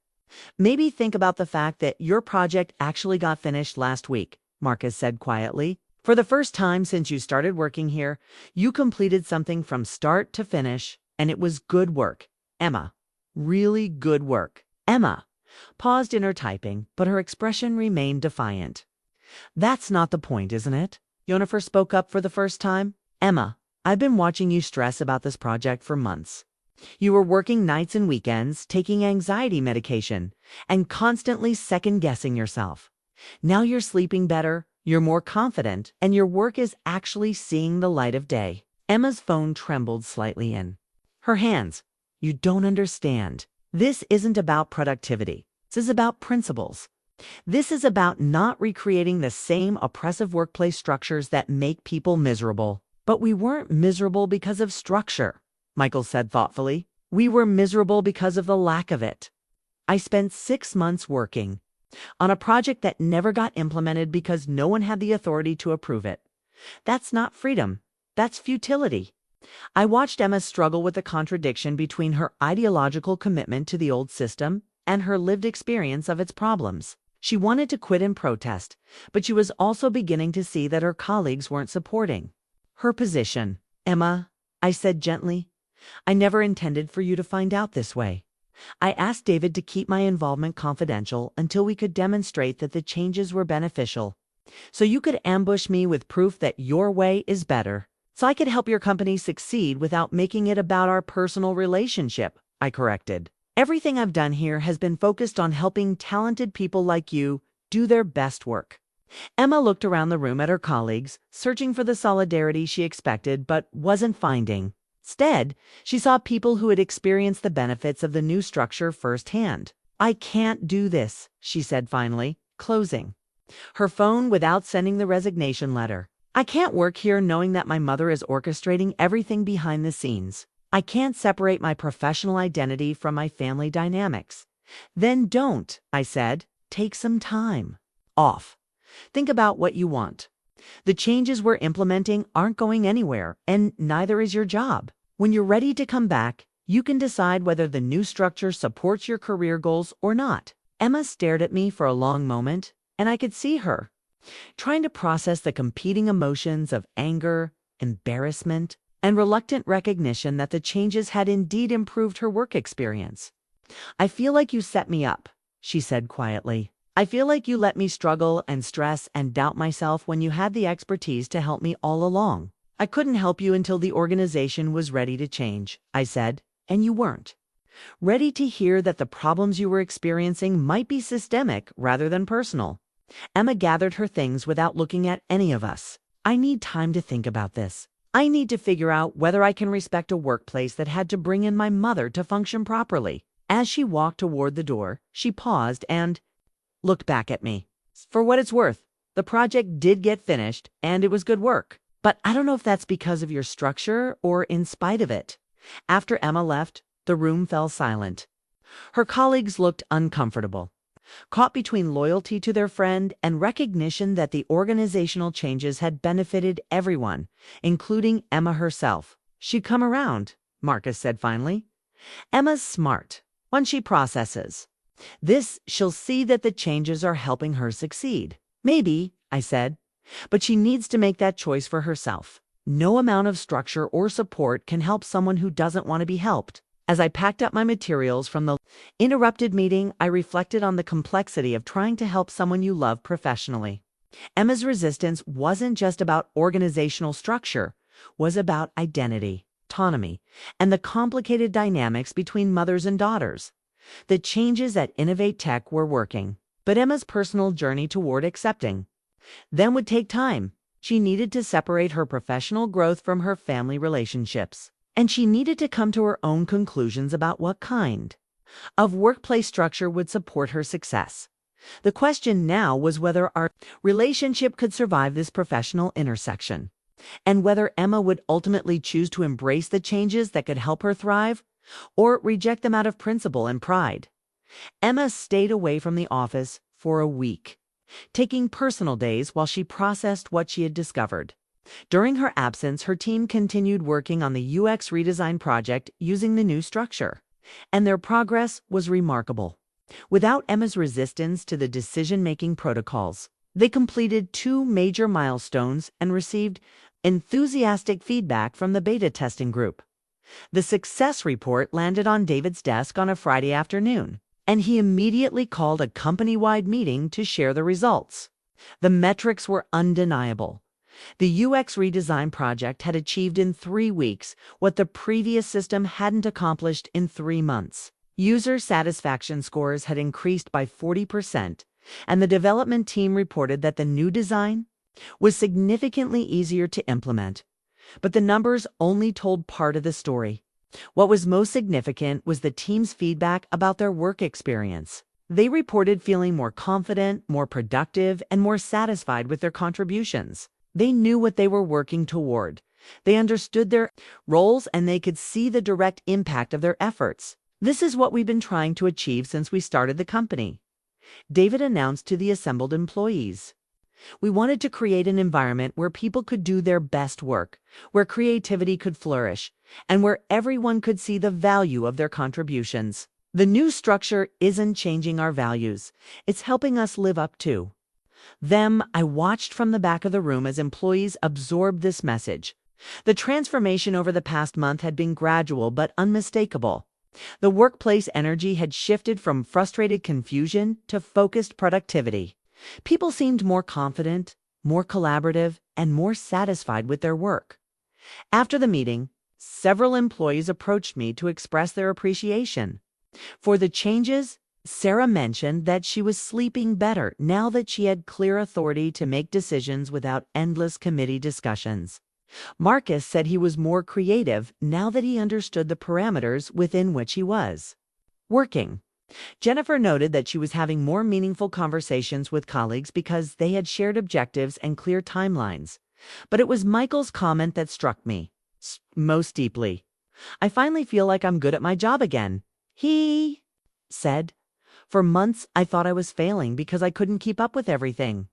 Maybe think about the fact that your project actually got finished last week," Marcus said quietly. "For the first time since you started working here, you completed something from start to finish, and it was good work, Emma. Really good work." "Emma, paused in her typing, but her expression remained defiant. "That's not the point, isn't it?" Yennefer spoke up for the first time. "Emma, I've been watching you stress about this project for months. You were working nights and weekends, taking anxiety medication, and constantly second-guessing yourself. Now you're sleeping better, you're more confident, and your work is actually seeing the light of day." Emma's phone trembled slightly in her hands. "You don't understand. This isn't about productivity. This is about principles. This is about not recreating the same oppressive workplace structures that make people miserable." "But we weren't miserable because of structure," Michael said thoughtfully. "We were miserable because of the lack of it. I spent 6 months working on a project that never got implemented because no one had the authority to approve it. That's not freedom. That's futility." I watched Emma struggle with the contradiction between her ideological commitment to the old system and her lived experience of its problems. She wanted to quit and protest, but she was also beginning to see that her colleagues weren't supporting her position. "Emma," I said gently, "I never intended for you to find out this way. I asked David to keep my involvement confidential until we could demonstrate that the changes were beneficial, so you could ambush me with proof that your way is better. So I could help your company succeed without making it about our personal relationship," I corrected. "Everything I've done here has been focused on helping talented people like you do their best work." Emma looked around the room at her colleagues, searching for the solidarity she expected but wasn't finding. Instead, she saw people who had experienced the benefits of the new structure firsthand. "I can't do this," she said finally, closing her phone without sending the resignation letter. "I can't work here knowing that my mother is orchestrating everything behind the scenes. I can't separate my professional identity from my family dynamics." "Then don't," I said. "Take some time off. Think about what you want. The changes we're implementing aren't going anywhere, and neither is your job. When you're ready to come back, you can decide whether the new structure supports your career goals or not." Emma stared at me for a long moment, and I could see her trying to process the competing emotions of anger, embarrassment, and reluctant recognition that the changes had indeed improved her work experience. "I feel like you set me up," she said quietly. "I feel like you let me struggle and stress and doubt myself when you had the expertise to help me all along. I couldn't help you until the organization was ready to change," I said, "and you weren't ready to hear that the problems you were experiencing might be systemic rather than personal." Emma gathered her things without looking at any of us. "I need time to think about this. I need to figure out whether I can respect a workplace that had to bring in my mother to function properly." As she walked toward the door, she paused and looked back at me. "For what it's worth, the project did get finished, and it was good work. But I don't know if that's because of your structure or in spite of it." After Emma left, the room fell silent. Her colleagues looked uncomfortable, caught between loyalty to their friend and recognition that the organizational changes had benefited everyone, including Emma herself. "She'd come around," Marcus said finally. "Emma's smart. Once she processes this, she'll see that the changes are helping her succeed." "Maybe," I said, "but she needs to make that choice for herself. No amount of structure or support can help someone who doesn't want to be helped." As I packed up my materials from the interrupted meeting, I reflected on the complexity of trying to help someone you love professionally. Emma's resistance wasn't just about organizational structure, was about identity, autonomy, and the complicated dynamics between mothers and daughters. The changes at Innovate Tech were working, but Emma's personal journey toward accepting them would take time. She needed to separate her professional growth from her family relationships. And she needed to come to her own conclusions about what kind of workplace structure would support her success. The question now was whether our relationship could survive this professional intersection, and whether Emma would ultimately choose to embrace the changes that could help her thrive, or reject them out of principle and pride. Emma stayed away from the office for a week, taking personal days while she processed what she had discovered. During her absence, her team continued working on the UX redesign project using the new structure, and their progress was remarkable. Without Emma's resistance to the decision-making protocols, they completed 2 major milestones and received enthusiastic feedback from the beta testing group. The success report landed on David's desk on a Friday afternoon, and he immediately called a company-wide meeting to share the results. The metrics were undeniable. The UX redesign project had achieved in 3 weeks what the previous system hadn't accomplished in 3 months. User satisfaction scores had increased by 40%, and the development team reported that the new design was significantly easier to implement. But the numbers only told part of the story. What was most significant was the team's feedback about their work experience. They reported feeling more confident, more productive, and more satisfied with their contributions. They knew what they were working toward. They understood their roles, and they could see the direct impact of their efforts. "This is what we've been trying to achieve since we started the company," David announced to the assembled employees. "We wanted to create an environment where people could do their best work, where creativity could flourish, and where everyone could see the value of their contributions. The new structure isn't changing our values. It's helping us live up to them." I watched from the back of the room as employees absorbed this message. The transformation over the past month had been gradual but unmistakable. The workplace energy had shifted from frustrated confusion to focused productivity. People seemed more confident, more collaborative, and more satisfied with their work. After the meeting, several employees approached me to express their appreciation for the changes. Sarah mentioned that she was sleeping better now that she had clear authority to make decisions without endless committee discussions. Marcus said he was more creative now that he understood the parameters within which he was working. Jennifer noted that she was having more meaningful conversations with colleagues because they had shared objectives and clear timelines. But it was Michael's comment that struck me most deeply. "I finally feel like I'm good at my job again," he said. "For months, I thought I was failing because I couldn't keep up with everything.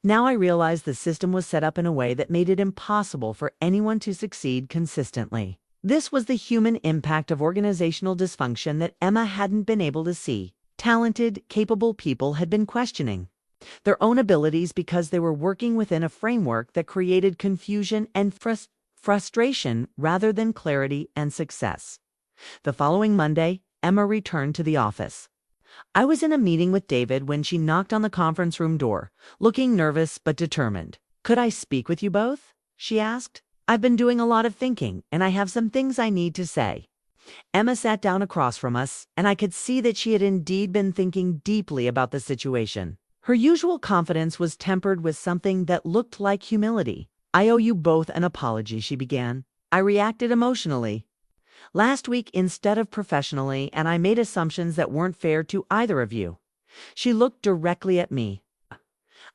Now I realize the system was set up in a way that made it impossible for anyone to succeed consistently." This was the human impact of organizational dysfunction that Emma hadn't been able to see. Talented, capable people had been questioning their own abilities because they were working within a framework that created confusion and frustration rather than clarity and success. The following Monday, Emma returned to the office. I was in a meeting with David when she knocked on the conference room door, looking nervous but determined. "Could I speak with you both?" she asked. "I've been doing a lot of thinking, and I have some things I need to say." Emma sat down across from us, and I could see that she had indeed been thinking deeply about the situation. Her usual confidence was tempered with something that looked like humility. "I owe you both an apology," she began. "I reacted emotionally last week instead of professionally, and I made assumptions that weren't fair to either of you." She looked directly at me.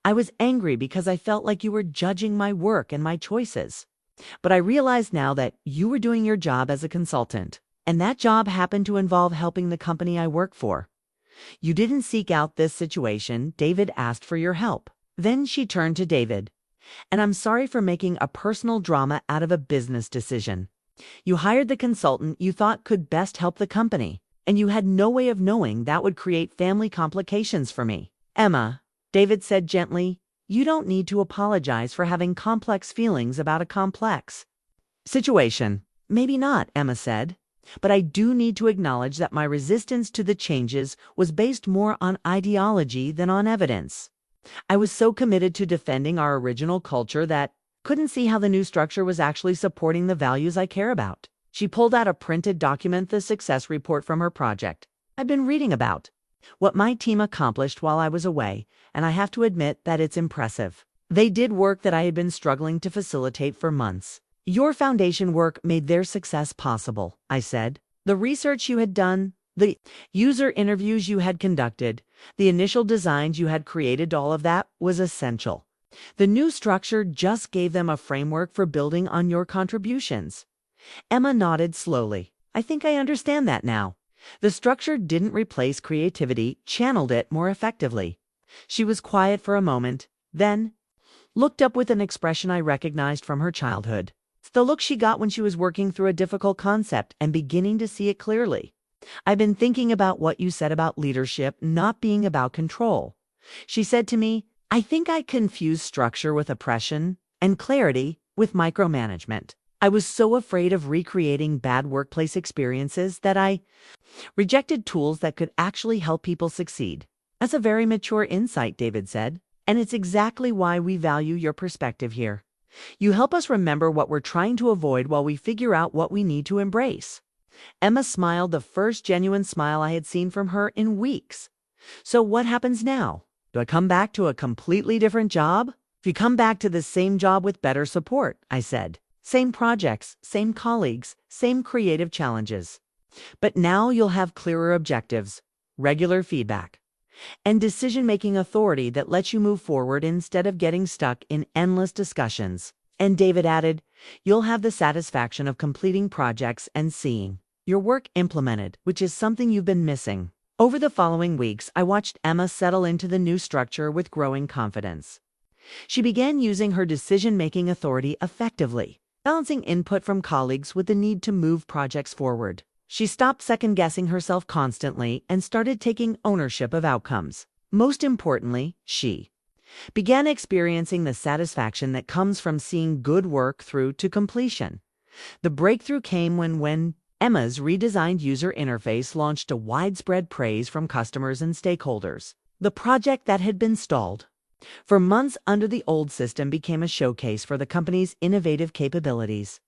"I was angry because I felt like you were judging my work and my choices. But I realize now that you were doing your job as a consultant, and that job happened to involve helping the company I work for. You didn't seek out this situation. David asked for your help." Then she turned to David. "And I'm sorry for making a personal drama out of a business decision. You hired the consultant you thought could best help the company, and you had no way of knowing that would create family complications for me." "Emma," David said gently, "you don't need to apologize for having complex feelings about a complex situation." "Maybe not," Emma said, "but I do need to acknowledge that my resistance to the changes was based more on ideology than on evidence. I was so committed to defending our original culture that couldn't see how the new structure was actually supporting the values I care about." She pulled out a printed document, the success report from her project. "I've been reading about what my team accomplished while I was away, and I have to admit that it's impressive. They did work that I had been struggling to facilitate for months. Your foundation work made their success possible," I said. "The research you had done, the user interviews you had conducted, the initial designs you had created, all of that was essential. The new structure just gave them a framework for building on your contributions." Emma nodded slowly. "I think I understand that now. The structure didn't replace creativity, channeled it more effectively." She was quiet for a moment, then looked up with an expression I recognized from her childhood. It's the look she got when she was working through a difficult concept and beginning to see it clearly. "I've been thinking about what you said about leadership not being about control." She said to me, "I think I confused structure with oppression and clarity with micromanagement. I was so afraid of recreating bad workplace experiences that I Rejected tools that could actually help people succeed. That's a very mature insight, David said. And it's exactly why we value your perspective here. You help us remember what we're trying to avoid while we figure out what we need to embrace. Emma smiled, the first genuine smile I had seen from her in weeks. So what happens now? Do I come back to a completely different job? If you come back to the same job with better support, I said. Same projects, same colleagues, same creative challenges. But now you'll have clearer objectives, regular feedback, and decision-making authority that lets you move forward instead of getting stuck in endless discussions. And David added, you'll have the satisfaction of completing projects and seeing your work implemented, which is something you've been missing. Over the following weeks, I watched Emma settle into the new structure with growing confidence. She began using her decision-making authority effectively, balancing input from colleagues with the need to move projects forward. She stopped second-guessing herself constantly and started taking ownership of outcomes. Most importantly, she began experiencing the satisfaction that comes from seeing good work through to completion. The breakthrough came when Emma's redesigned user interface launched to widespread praise from customers and stakeholders. The project that had been stalled for months under the old system became a showcase for the company's innovative capabilities.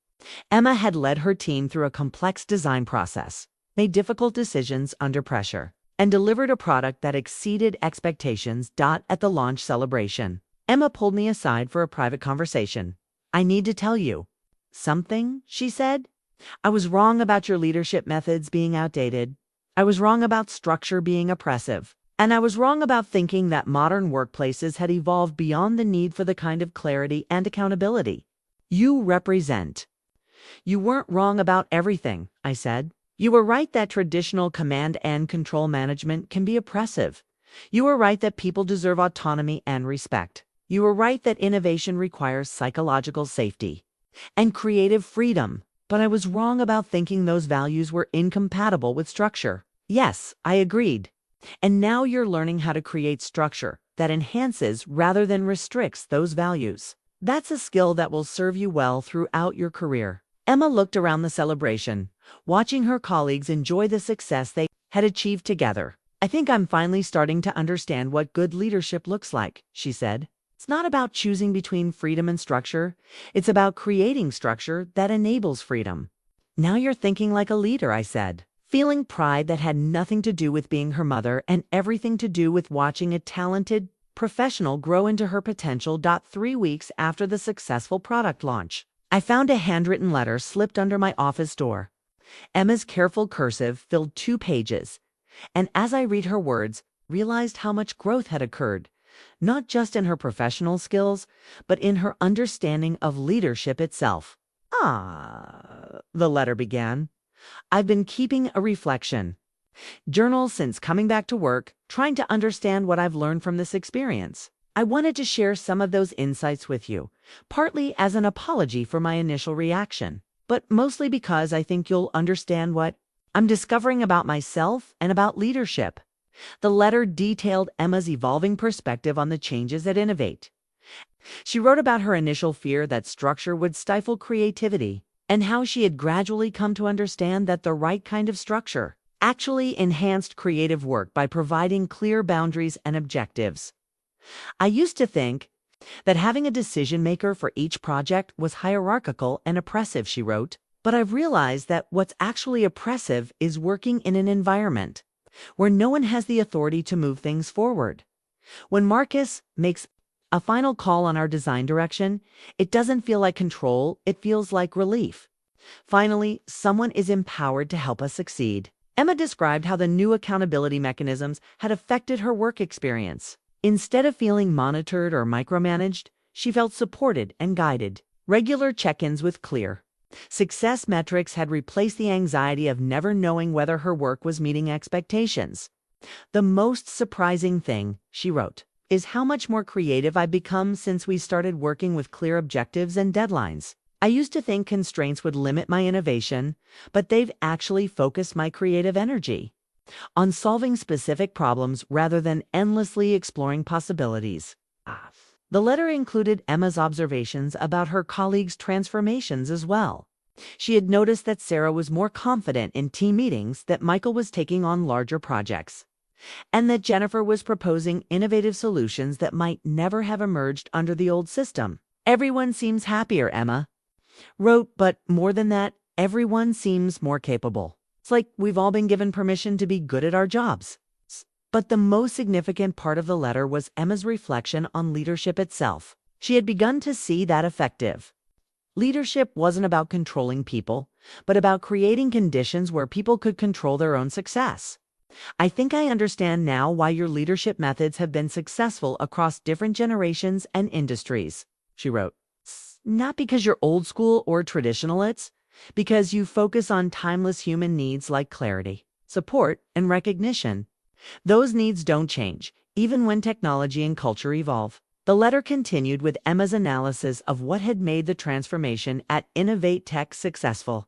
Emma had led her team through a complex design process, made difficult decisions under pressure, and delivered a product that exceeded expectations. At the launch celebration, Emma pulled me aside for a private conversation. I need to tell you something, she said. I was wrong about your leadership methods being outdated. I was wrong about structure being oppressive. And I was wrong about thinking that modern workplaces had evolved beyond the need for the kind of clarity and accountability you represent. You weren't wrong about everything, I said. You were right that traditional command and control management can be oppressive. You were right that people deserve autonomy and respect. You were right that innovation requires psychological safety and creative freedom. But I was wrong about thinking those values were incompatible with structure. Yes, I agreed. And now you're learning how to create structure that enhances rather than restricts those values. That's a skill that will serve you well throughout your career. Emma looked around the celebration, watching her colleagues enjoy the success they had achieved together. I think I'm finally starting to understand what good leadership looks like, she said. It's not about choosing between freedom and structure. It's about creating structure that enables freedom. Now you're thinking like a leader, I said, feeling pride that had nothing to do with being her mother and everything to do with watching a talented professional grow into her potential. 3 weeks after the successful product launch, I found a handwritten letter slipped under my office door. Emma's careful cursive filled 2 pages, and as I read her words, realized how much growth had occurred, not just in her professional skills, but in her understanding of leadership itself. The letter began. I've been keeping a reflection journal since coming back to work, trying to understand what I've learned from this experience. I wanted to share some of those insights with you, partly as an apology for my initial reaction, but mostly because I think you'll understand what I'm discovering about myself and about leadership. The letter detailed Emma's evolving perspective on the changes at Innovate. She wrote about her initial fear that structure would stifle creativity, and how she had gradually come to understand that the right kind of structure actually enhanced creative work by providing clear boundaries and objectives. I used to think that having a decision maker for each project was hierarchical and oppressive, she wrote, but I've realized that what's actually oppressive is working in an environment where no one has the authority to move things forward. When Marcus makes a final call on our design direction, it doesn't feel like control, it feels like relief. Finally, someone is empowered to help us succeed. Emma described how the new accountability mechanisms had affected her work experience. Instead of feeling monitored or micromanaged, she felt supported and guided. Regular check-ins with clear success metrics had replaced the anxiety of never knowing whether her work was meeting expectations. The most surprising thing, she wrote, is how much more creative I've become since we started working with clear objectives and deadlines. I used to think constraints would limit my innovation, but they've actually focused my creative energy on solving specific problems rather than endlessly exploring possibilities. The letter included Emma's observations about her colleagues' transformations as well. She had noticed that Sarah was more confident in team meetings, that Michael was taking on larger projects, and that Jennifer was proposing innovative solutions that might never have emerged under the old system. Everyone seems happier, Emma wrote, but more than that, everyone seems more capable. It's like we've all been given permission to be good at our jobs. But the most significant part of the letter was Emma's reflection on leadership itself. She had begun to see that effective. Leadership wasn't about controlling people, but about creating conditions where people could control their own success. I think I understand now why your leadership methods have been successful across different generations and industries, she wrote. Not because you're old school or traditional, it's because you focus on timeless human needs like clarity, support, and recognition. Those needs don't change, even when technology and culture evolve. The letter continued with Emma's analysis of what had made the transformation at Innovate Tech successful.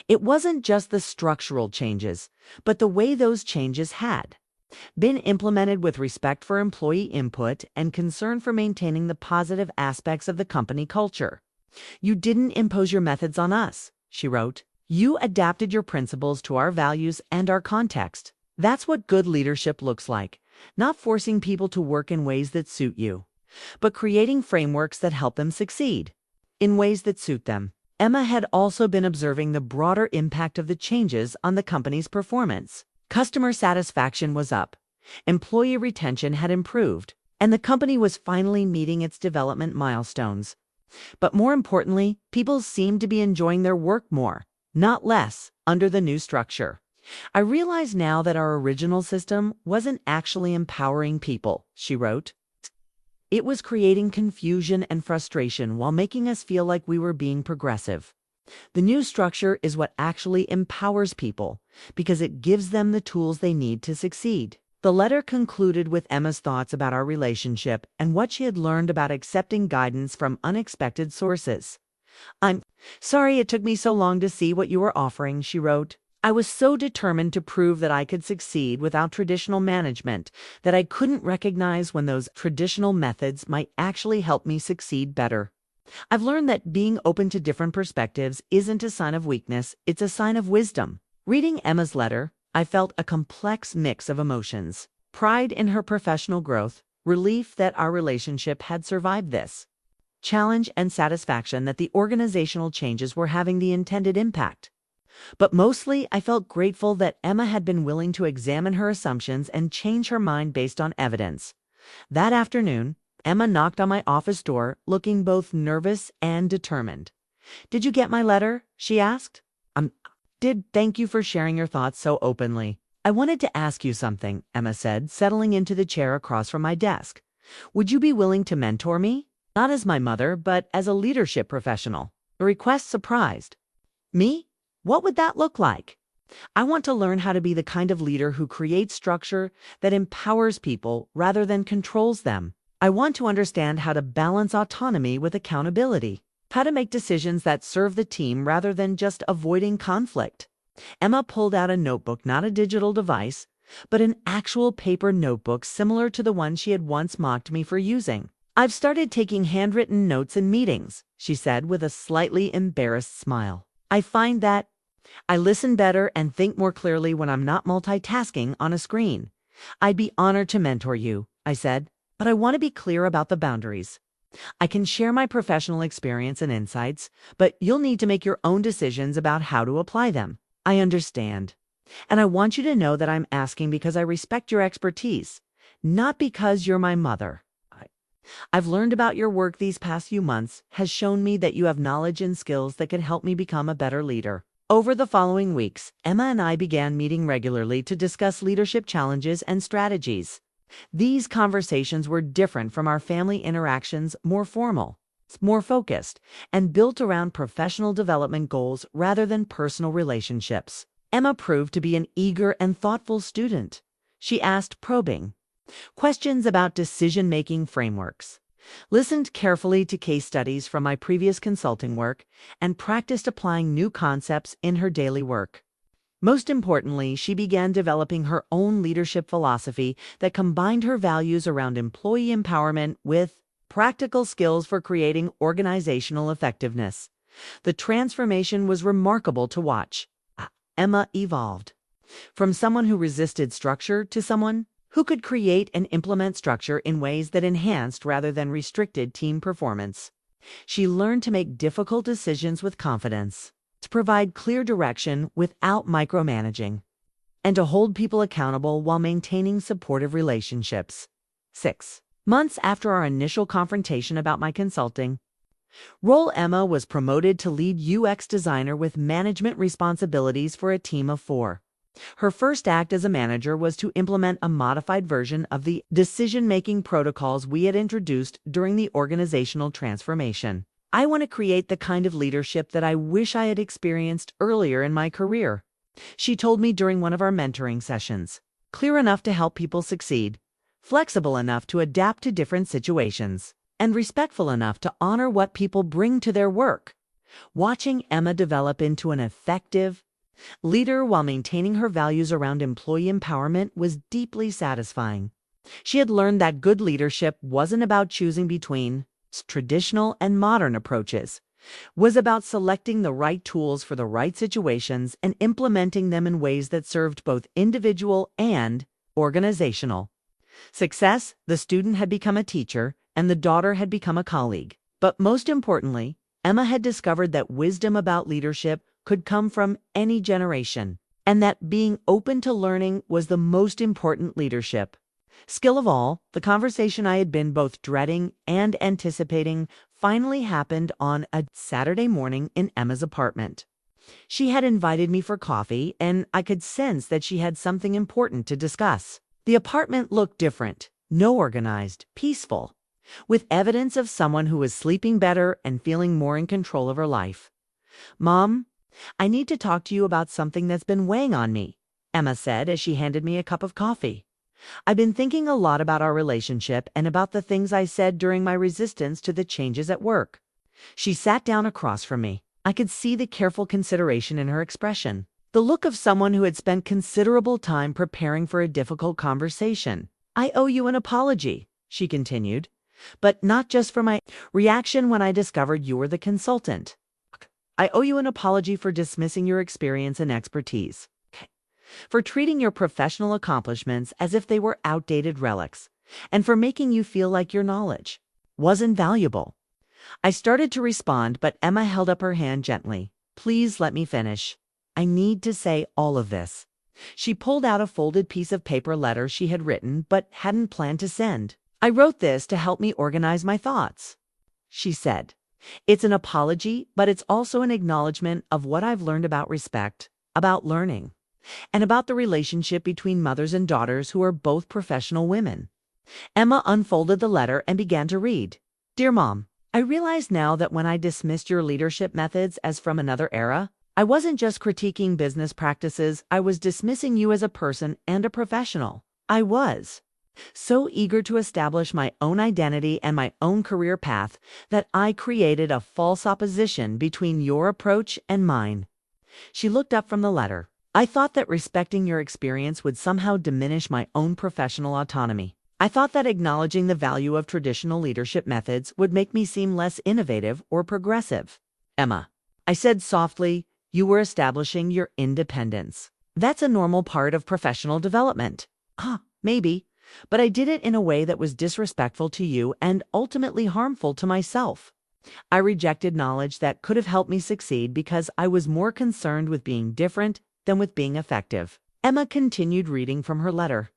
It wasn't just the structural changes, but the way those changes had been implemented with respect for employee input and concern for maintaining the positive aspects of the company culture. You didn't impose your methods on us, she wrote. You adapted your principles to our values and our context. That's what good leadership looks like, not forcing people to work in ways that suit you, but creating frameworks that help them succeed in ways that suit them. Emma had also been observing the broader impact of the changes on the company's performance. Customer satisfaction was up, employee retention had improved, and the company was finally meeting its development milestones. But more importantly, people seemed to be enjoying their work more, not less, under the new structure. I realize now that our original system wasn't actually empowering people, she wrote. It was creating confusion and frustration while making us feel like we were being progressive. The new structure is what actually empowers people because it gives them the tools they need to succeed. The letter concluded with Emma's thoughts about our relationship and what she had learned about accepting guidance from unexpected sources. I'm sorry it took me so long to see what you were offering, she wrote. I was so determined to prove that I could succeed without traditional management that I couldn't recognize when those traditional methods might actually help me succeed better. I've learned that being open to different perspectives isn't a sign of weakness, it's a sign of wisdom. Reading Emma's letter, I felt a complex mix of emotions. Pride in her professional growth, relief that our relationship had survived this challenge, and satisfaction that the organizational changes were having the intended impact. But mostly, I felt grateful that Emma had been willing to examine her assumptions and change her mind based on evidence. That afternoon, Emma knocked on my office door, looking both nervous and determined. "Did you get my letter?" she asked. Thank you for sharing your thoughts so openly. I wanted to ask you something," Emma said, settling into the chair across from my desk. "Would you be willing to mentor me? Not as my mother, but as a leadership professional." The request surprised me. What would that look like? I want to learn how to be the kind of leader who creates structure that empowers people rather than controls them. I want to understand how to balance autonomy with accountability, how to make decisions that serve the team rather than just avoiding conflict. Emma pulled out a notebook, not a digital device, but an actual paper notebook similar to the one she had once mocked me for using. "I've started taking handwritten notes in meetings," she said with a slightly embarrassed smile. "I find that I listen better and think more clearly when I'm not multitasking on a screen. I'd be honored to mentor you," I said, "but I want to be clear about the boundaries. I can share my professional experience and insights, but you'll need to make your own decisions about how to apply them." "I understand. And I want you to know that I'm asking because I respect your expertise, not because you're my mother. I've learned about your work these past few months has shown me that you have knowledge and skills that can help me become a better leader." Over the following weeks, Emma and I began meeting regularly to discuss leadership challenges and strategies. These conversations were different from our family interactions, more formal, more focused, and built around professional development goals rather than personal relationships. Emma proved to be an eager and thoughtful student. She asked probing questions about decision-making frameworks, listened carefully to case studies from my previous consulting work, and practiced applying new concepts in her daily work. Most importantly, she began developing her own leadership philosophy that combined her values around employee empowerment with practical skills for creating organizational effectiveness. The transformation was remarkable to watch. Emma evolved from someone who resisted structure to someone who could create and implement structure in ways that enhanced rather than restricted team performance. She learned to make difficult decisions with confidence, to provide clear direction without micromanaging, and to hold people accountable while maintaining supportive relationships. 6 months after our initial confrontation about my consulting role, Emma was promoted to lead UX designer with management responsibilities for a team of 4. Her first act as a manager was to implement a modified version of the decision-making protocols we had introduced during the organizational transformation. I want to create the kind of leadership that I wish I had experienced earlier in my career, she told me during one of our mentoring sessions. Clear enough to help people succeed, flexible enough to adapt to different situations, and respectful enough to honor what people bring to their work. Watching Emma develop into an effective leader while maintaining her values around employee empowerment was deeply satisfying. She had learned that good leadership wasn't about choosing between traditional and modern approaches, was about selecting the right tools for the right situations and implementing them in ways that served both individual and organizational success. The student had become a teacher, and the daughter had become a colleague. But most importantly, Emma had discovered that wisdom about leadership could come from any generation, and that being open to learning was the most important leadership skill of all. The conversation I had been both dreading and anticipating finally happened on a Saturday morning in Emma's apartment. She had invited me for coffee, and I could sense that she had something important to discuss. The apartment looked different, organized, peaceful, with evidence of someone who was sleeping better and feeling more in control of her life. "Mom, I need to talk to you about something that's been weighing on me," Emma said as she handed me a cup of coffee. "I've been thinking a lot about our relationship and about the things I said during my resistance to the changes at work." She sat down across from me. I could see the careful consideration in her expression, the look of someone who had spent considerable time preparing for a difficult conversation. "I owe you an apology," she continued, "but not just for my reaction when I discovered you were the consultant. I owe you an apology for dismissing your experience and expertise, for treating your professional accomplishments as if they were outdated relics, and for making you feel like your knowledge wasn't valuable." I started to respond, but Emma held up her hand gently. "Please let me finish. I need to say all of this." She pulled out a folded piece of paper letter she had written but hadn't planned to send. "I wrote this to help me organize my thoughts," she said. "It's an apology, but it's also an acknowledgement of what I've learned about respect, about learning, and about the relationship between mothers and daughters who are both professional women." Emma unfolded the letter and began to read. "Dear Mom, I realize now that when I dismissed your leadership methods as from another era, I wasn't just critiquing business practices, I was dismissing you as a person and a professional. I was so eager to establish my own identity and my own career path that I created a false opposition between your approach and mine." She looked up from the letter. "I thought that respecting your experience would somehow diminish my own professional autonomy. I thought that acknowledging the value of traditional leadership methods would make me seem less innovative or progressive." "Emma," I said softly, "you were establishing your independence. That's a normal part of professional development." Maybe. But I did it in a way that was disrespectful to you and ultimately harmful to myself. I rejected knowledge that could have helped me succeed because I was more concerned with being different than with being effective." Emma continued reading from her letter.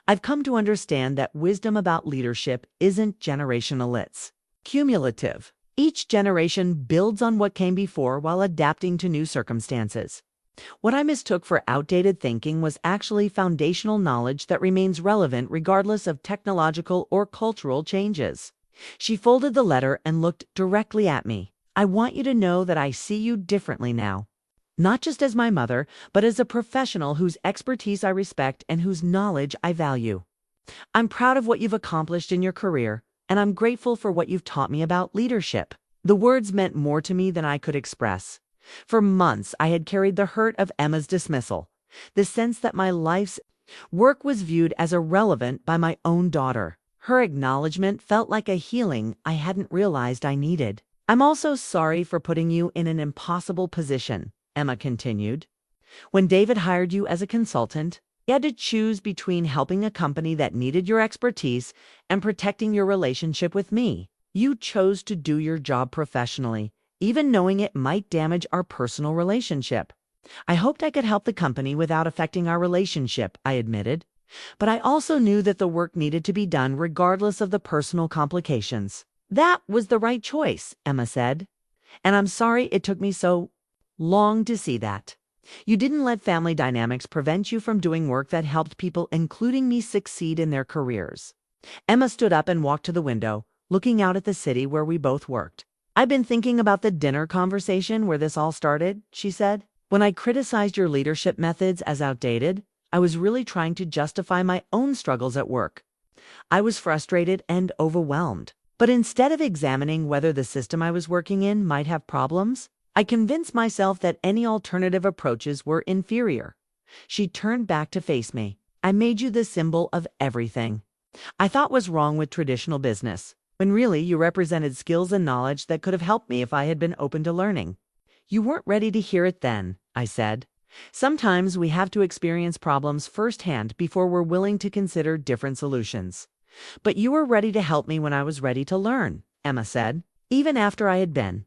"I've come to understand that wisdom about leadership isn't generational, it's cumulative. Each generation builds on what came before while adapting to new circumstances. What I mistook for outdated thinking was actually foundational knowledge that remains relevant regardless of technological or cultural changes." She folded the letter and looked directly at me. "I want you to know that I see you differently now. Not just as my mother, but as a professional whose expertise I respect and whose knowledge I value. I'm proud of what you've accomplished in your career, and I'm grateful for what you've taught me about leadership." The words meant more to me than I could express. For months, I had carried the hurt of Emma's dismissal, the sense that my life's work was viewed as irrelevant by my own daughter. Her acknowledgement felt like a healing I hadn't realized I needed. I'm also sorry for putting you in an impossible position, Emma continued. When David hired you as a consultant, he had to choose between helping a company that needed your expertise and protecting your relationship with me. You chose to do your job professionally, even knowing it might damage our personal relationship. I hoped I could help the company without affecting our relationship, I admitted. But I also knew that the work needed to be done regardless of the personal complications. That was the right choice, Emma said. And I'm sorry it took me so long to see that. You didn't let family dynamics prevent you from doing work that helped people, including me, succeed in their careers. Emma stood up and walked to the window, looking out at the city where we both worked. I've been thinking about the dinner conversation where this all started, she said. When I criticized your leadership methods as outdated, I was really trying to justify my own struggles at work. I was frustrated and overwhelmed. But instead of examining whether the system I was working in might have problems, I convinced myself that any alternative approaches were inferior. She turned back to face me. I made you the symbol of everything I thought was wrong with traditional business, when really you represented skills and knowledge that could have helped me if I had been open to learning. You weren't ready to hear it then, I said. Sometimes we have to experience problems firsthand before we're willing to consider different solutions. But you were ready to help me when I was ready to learn, Emma said. Even after I had been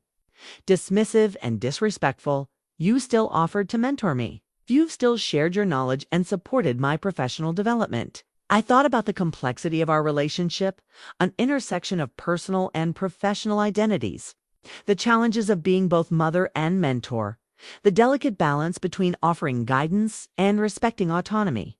dismissive and disrespectful, you still offered to mentor me. You've still shared your knowledge and supported my professional development. I thought about the complexity of our relationship, an intersection of personal and professional identities, the challenges of being both mother and mentor, the delicate balance between offering guidance and respecting autonomy.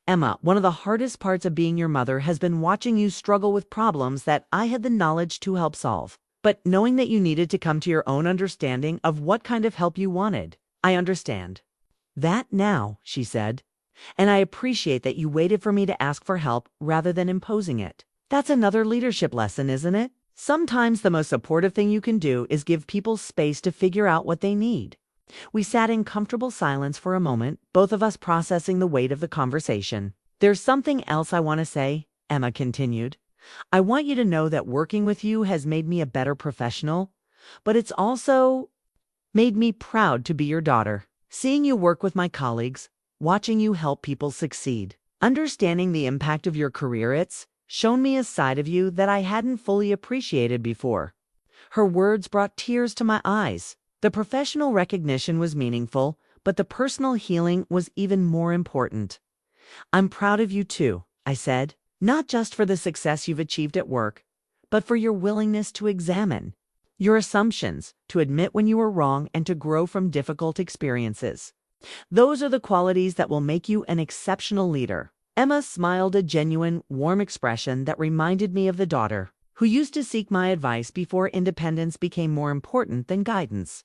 Emma, one of the hardest parts of being your mother has been watching you struggle with problems that I had the knowledge to help solve. But knowing that you needed to come to your own understanding of what kind of help you wanted, I understand that now, she said. And I appreciate that you waited for me to ask for help rather than imposing it. That's another leadership lesson, isn't it? Sometimes the most supportive thing you can do is give people space to figure out what they need. We sat in comfortable silence for a moment, both of us processing the weight of the conversation. There's something else I want to say, Emma continued. I want you to know that working with you has made me a better professional, but it's also made me proud to be your daughter. Seeing you work with my colleagues, watching you help people succeed, understanding the impact of your career, it's shown me a side of you that I hadn't fully appreciated before. Her words brought tears to my eyes. The professional recognition was meaningful, but the personal healing was even more important. I'm proud of you too, I said, not just for the success you've achieved at work, but for your willingness to examine your assumptions, to admit when you were wrong, and to grow from difficult experiences. Those are the qualities that will make you an exceptional leader. Emma smiled, a genuine, warm expression that reminded me of the daughter who used to seek my advice before independence became more important than guidance.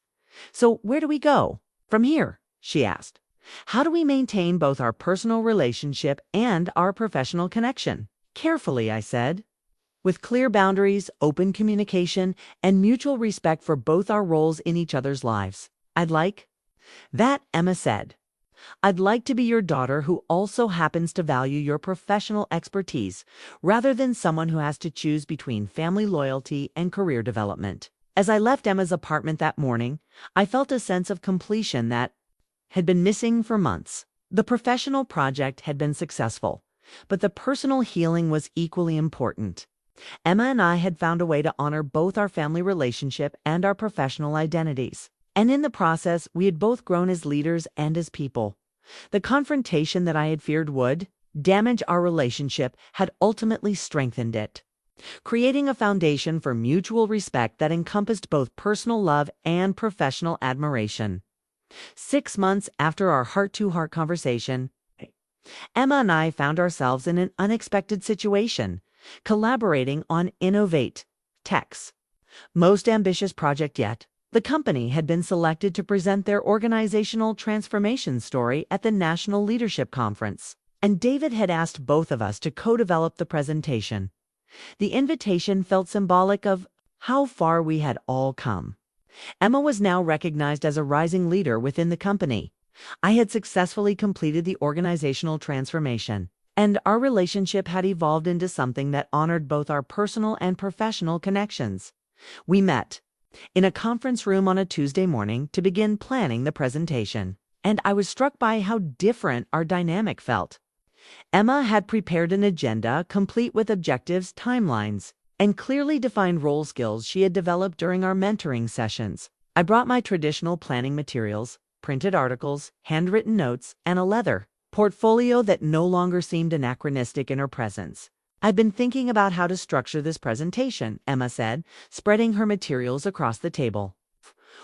So where do we go from here? She asked. How do we maintain both our personal relationship and our professional connection? Carefully, I said. With clear boundaries, open communication, and mutual respect for both our roles in each other's lives. That, Emma said. I'd like to be your daughter who also happens to value your professional expertise, rather than someone who has to choose between family loyalty and career development. As I left Emma's apartment that morning, I felt a sense of completion that had been missing for months. The professional project had been successful, but the personal healing was equally important. Emma and I had found a way to honor both our family relationship and our professional identities. And in the process, we had both grown as leaders and as people. The confrontation that I had feared would damage our relationship had ultimately strengthened it, creating a foundation for mutual respect that encompassed both personal love and professional admiration. 6 months after our heart-to-heart conversation, Emma and I found ourselves in an unexpected situation, collaborating on Innovate Tech's most ambitious project yet. The company had been selected to present their organizational transformation story at the National Leadership Conference, and David had asked both of us to co-develop the presentation. The invitation felt symbolic of how far we had all come. Emma was now recognized as a rising leader within the company. I had successfully completed the organizational transformation, and our relationship had evolved into something that honored both our personal and professional connections. We met in a conference room on a Tuesday morning to begin planning the presentation. And I was struck by how different our dynamic felt. Emma had prepared an agenda complete with objectives, timelines, and clearly defined role skills she had developed during our mentoring sessions. I brought my traditional planning materials, printed articles, handwritten notes, and a leather portfolio that no longer seemed anachronistic in her presence. "I've been thinking about how to structure this presentation," Emma said, spreading her materials across the table.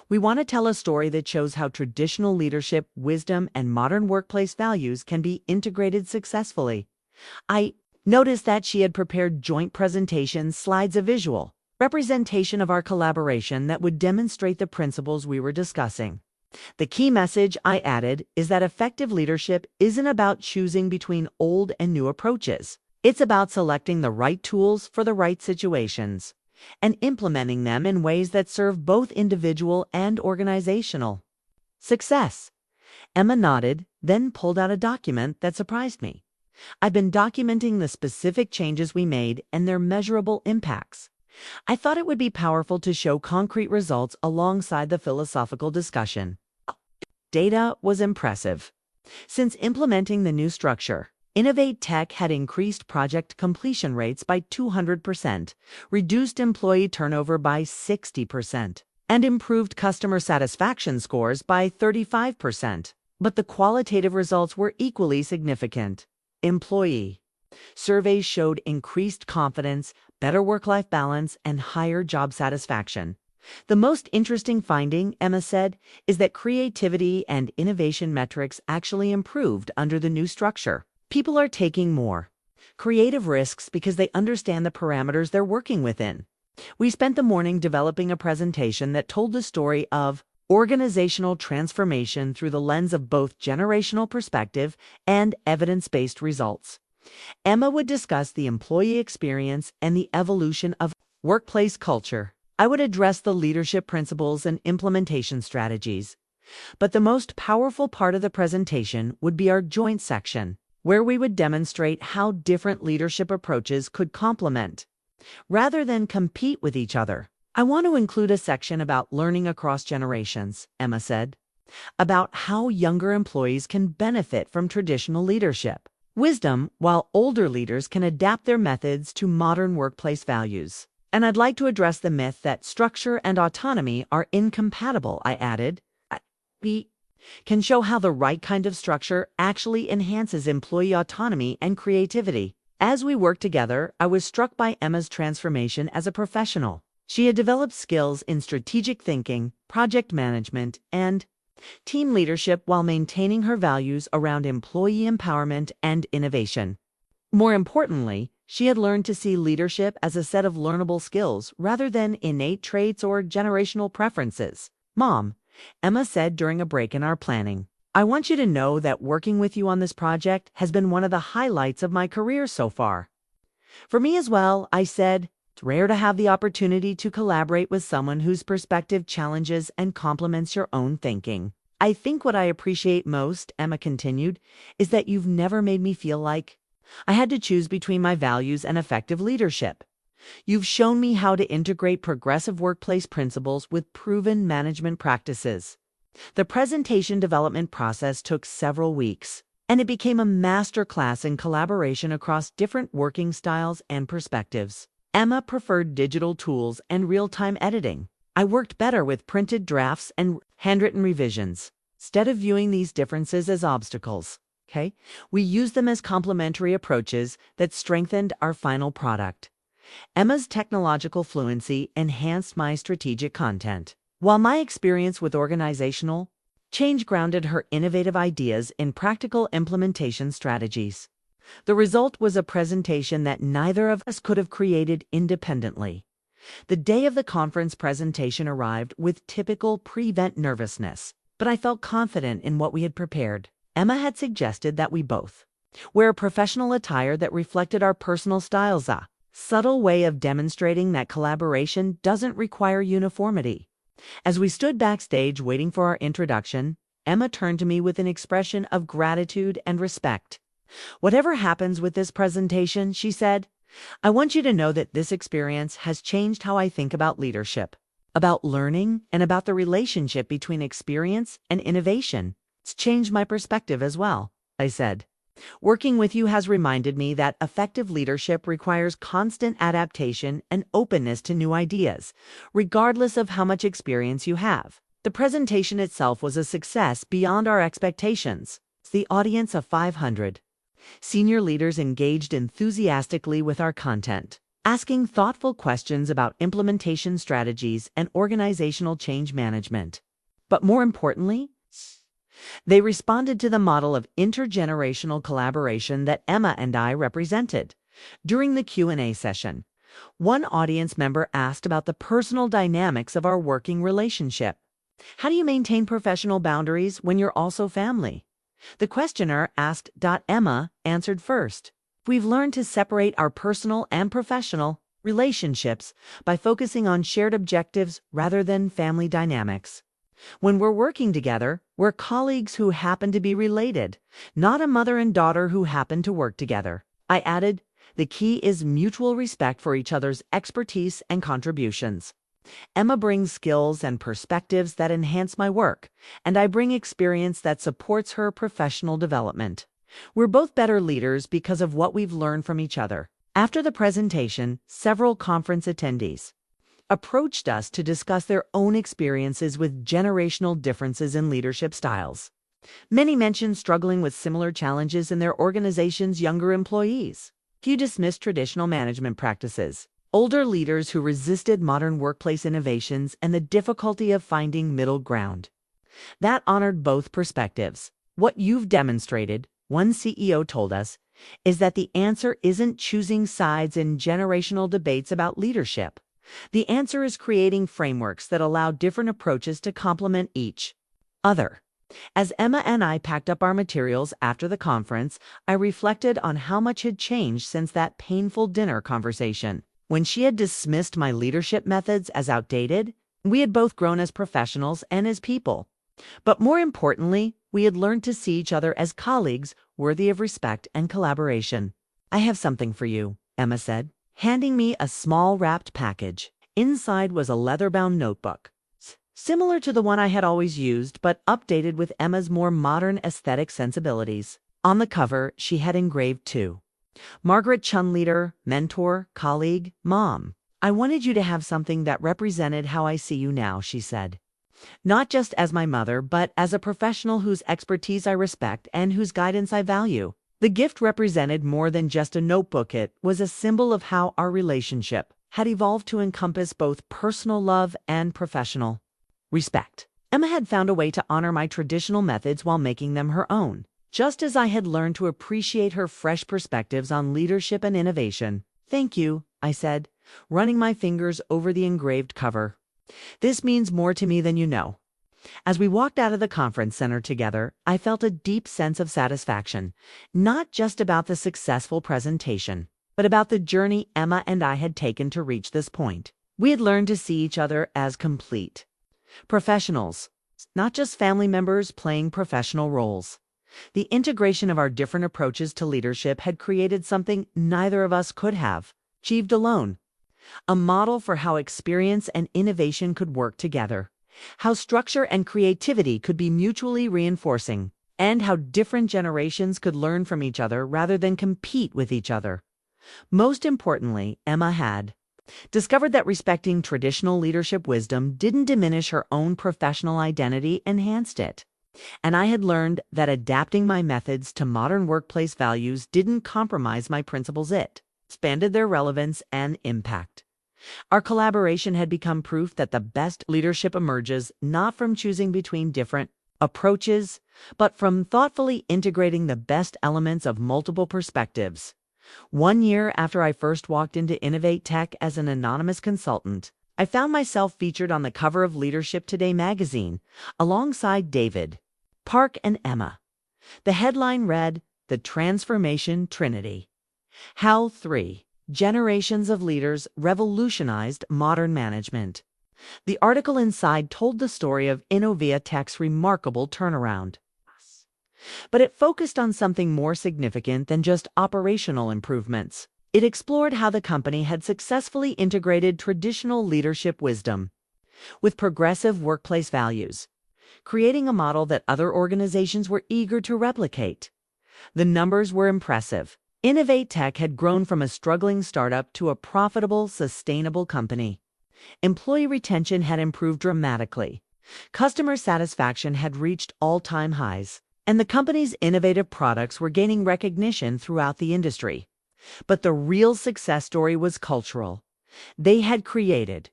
"We want to tell a story that shows how traditional leadership, wisdom, and modern workplace values can be integrated successfully." I noticed that she had prepared joint presentation slides, a visual representation of our collaboration that would demonstrate the principles we were discussing. "The key message," I added, "is that effective leadership isn't about choosing between old and new approaches. It's about selecting the right tools for the right situations and implementing them in ways that serve both individual and organizational success." Emma nodded, then pulled out a document that surprised me. "I've been documenting the specific changes we made and their measurable impacts. I thought it would be powerful to show concrete results alongside the philosophical discussion." Data was impressive. Since implementing the new structure, Innovate Tech had increased project completion rates by 200%, reduced employee turnover by 60%, and improved customer satisfaction scores by 35%. But the qualitative results were equally significant. Employee surveys showed increased confidence, better work-life balance, and higher job satisfaction. "The most interesting finding," Emma said, "is that creativity and innovation metrics actually improved under the new structure. People are taking more creative risks because they understand the parameters they're working within." We spent the morning developing a presentation that told the story of organizational transformation through the lens of both generational perspective and evidence-based results. Emma would discuss the employee experience and the evolution of workplace culture. I would address the leadership principles and implementation strategies. But the most powerful part of the presentation would be our joint section, where we would demonstrate how different leadership approaches could complement, rather than compete with each other. "I want to include a section about learning across generations," Emma said, "about how younger employees can benefit from traditional leadership wisdom while older leaders can adapt their methods to modern workplace values. And I'd like to address the myth that structure and autonomy are incompatible," I added. "We can show how the right kind of structure actually enhances employee autonomy and creativity." As we worked together, I was struck by Emma's transformation as a professional. She had developed skills in strategic thinking, project management, and team leadership while maintaining her values around employee empowerment and innovation. More importantly, she had learned to see leadership as a set of learnable skills rather than innate traits or generational preferences. "Mom," Emma said during a break in our planning, "I want you to know that working with you on this project has been one of the highlights of my career so far." "For me as well," I said. "It's rare to have the opportunity to collaborate with someone whose perspective challenges and complements your own thinking." "I think what I appreciate most," Emma continued, "is that you've never made me feel like I had to choose between my values and effective leadership. You've shown me how to integrate progressive workplace principles with proven management practices." The presentation development process took several weeks, and it became a master class in collaboration across different working styles and perspectives. Emma preferred digital tools and real-time editing. I worked better with printed drafts and handwritten revisions. Instead of viewing these differences as obstacles, we used them as complementary approaches that strengthened our final product. Emma's technological fluency enhanced my strategic content, while my experience with organizational change grounded her innovative ideas in practical implementation strategies. The result was a presentation that neither of us could have created independently. The day of the conference, presentation arrived with typical pre-event nervousness, but I felt confident in what we had prepared. Emma had suggested that we both wear professional attire that reflected our personal styles, a subtle way of demonstrating that collaboration doesn't require uniformity. As we stood backstage waiting for our introduction, Emma turned to me with an expression of gratitude and respect. "Whatever happens with this presentation," she said, "I want you to know that this experience has changed how I think about leadership. about learning, and about the relationship between experience and innovation. It's changed my perspective as well, I said. Working with you has reminded me that effective leadership requires constant adaptation and openness to new ideas, regardless of how much experience you have. The presentation itself was a success beyond our expectations. The audience of 500 senior leaders engaged enthusiastically with our content, asking thoughtful questions about implementation strategies and organizational change management. But more importantly, they responded to the model of intergenerational collaboration that Emma and I represented. During the Q&A session, one audience member asked about the personal dynamics of our working relationship. How do you maintain professional boundaries when you're also family? The questioner asked. Emma answered first. We've learned to separate our personal and professional relationships by focusing on shared objectives rather than family dynamics. When we're working together, we're colleagues who happen to be related, not a mother and daughter who happen to work together. I added, the key is mutual respect for each other's expertise and contributions. Emma brings skills and perspectives that enhance my work, and I bring experience that supports her professional development. We're both better leaders because of what we've learned from each other. After the presentation, several conference attendees approached us to discuss their own experiences with generational differences in leadership styles. Many mentioned struggling with similar challenges in their organization's younger employees. Few dismissed traditional management practices, older leaders who resisted modern workplace innovations, and the difficulty of finding middle ground. That honored both perspectives. What you've demonstrated, one CEO told us, is that the answer isn't choosing sides in generational debates about leadership. The answer is creating frameworks that allow different approaches to complement each other. As Emma and I packed up our materials after the conference, I reflected on how much had changed since that painful dinner conversation. When she had dismissed my leadership methods as outdated, we had both grown as professionals and as people. But more importantly, we had learned to see each other as colleagues worthy of respect and collaboration. I have something for you, Emma said, handing me a small wrapped package. Inside was a leather-bound notebook, similar to the one I had always used, but updated with Emma's more modern aesthetic sensibilities. On the cover, she had engraved two: Margaret Chen, leader, mentor, colleague, mom. I wanted you to have something that represented how I see you now, she said. Not just as my mother, but as a professional whose expertise I respect and whose guidance I value. The gift represented more than just a notebook. It was a symbol of how our relationship had evolved to encompass both personal love and professional respect. Emma had found a way to honor my traditional methods while making them her own, just as I had learned to appreciate her fresh perspectives on leadership and innovation. Thank you, I said, running my fingers over the engraved cover. This means more to me than you know. As we walked out of the conference center together, I felt a deep sense of satisfaction, not just about the successful presentation, but about the journey Emma and I had taken to reach this point. We had learned to see each other as complete professionals, not just family members playing professional roles. The integration of our different approaches to leadership had created something neither of us could have achieved alone. A model for how experience and innovation could work together, how structure and creativity could be mutually reinforcing, and how different generations could learn from each other rather than compete with each other. Most importantly, Emma had discovered that respecting traditional leadership wisdom didn't diminish her own professional identity, enhanced it. And I had learned that adapting my methods to modern workplace values didn't compromise my principles. It expanded their relevance and impact. Our collaboration had become proof that the best leadership emerges not from choosing between different approaches, but from thoughtfully integrating the best elements of multiple perspectives. 1 year after I first walked into Innovate Tech as an anonymous consultant, I found myself featured on the cover of Leadership Today magazine, alongside David, Park, and Emma. The headline read, "The Transformation Trinity: How 3 Generations of Leaders Revolutionized Modern Management." The article inside told the story of Innovate Tech's remarkable turnaround. But it focused on something more significant than just operational improvements. It explored how the company had successfully integrated traditional leadership wisdom with progressive workplace values, creating a model that other organizations were eager to replicate. The numbers were impressive. Innovate Tech had grown from a struggling startup to a profitable, sustainable company. Employee retention had improved dramatically. Customer satisfaction had reached all-time highs, and the company's innovative products were gaining recognition throughout the industry. But the real success story was cultural. They had created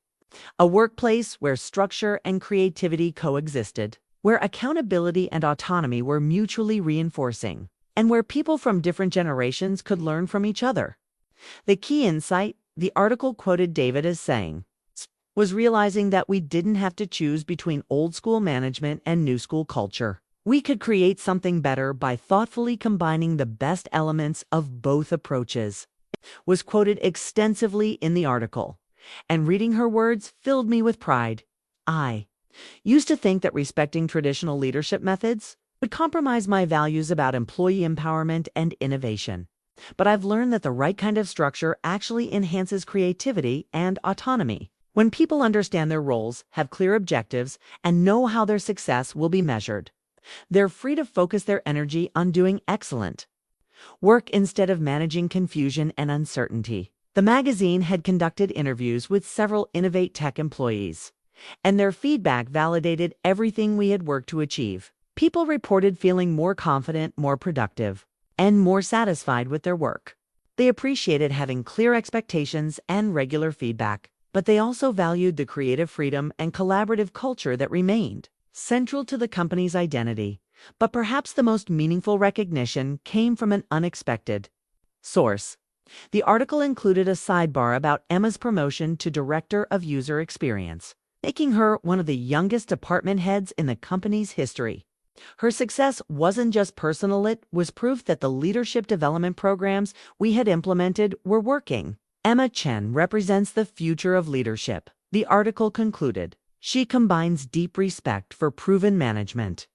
a workplace where structure and creativity coexisted, where accountability and autonomy were mutually reinforcing, and where people from different generations could learn from each other. The key insight, the article quoted David as saying, was realizing that we didn't have to choose between old school management and new school culture. We could create something better by thoughtfully combining the best elements of both approaches. Was quoted extensively in the article, and reading her words filled me with pride. I used to think that respecting traditional leadership methods would compromise my values about employee empowerment and innovation. But I've learned that the right kind of structure actually enhances creativity and autonomy. When people understand their roles, have clear objectives, and know how their success will be measured, they're free to focus their energy on doing excellent work instead of managing confusion and uncertainty. The magazine had conducted interviews with several Innovate Tech employees, and their feedback validated everything we had worked to achieve. People reported feeling more confident, more productive, and more satisfied with their work. They appreciated having clear expectations and regular feedback, but they also valued the creative freedom and collaborative culture that remained central to the company's identity. But perhaps the most meaningful recognition came from an unexpected source. The article included a sidebar about Emma's promotion to Director of User Experience, making her one of the youngest department heads in the company's history. Her success wasn't just personal, it was proof that the leadership development programs we had implemented were working. Margaret Chen represents the future of leadership, the article concluded. She combines deep respect for proven management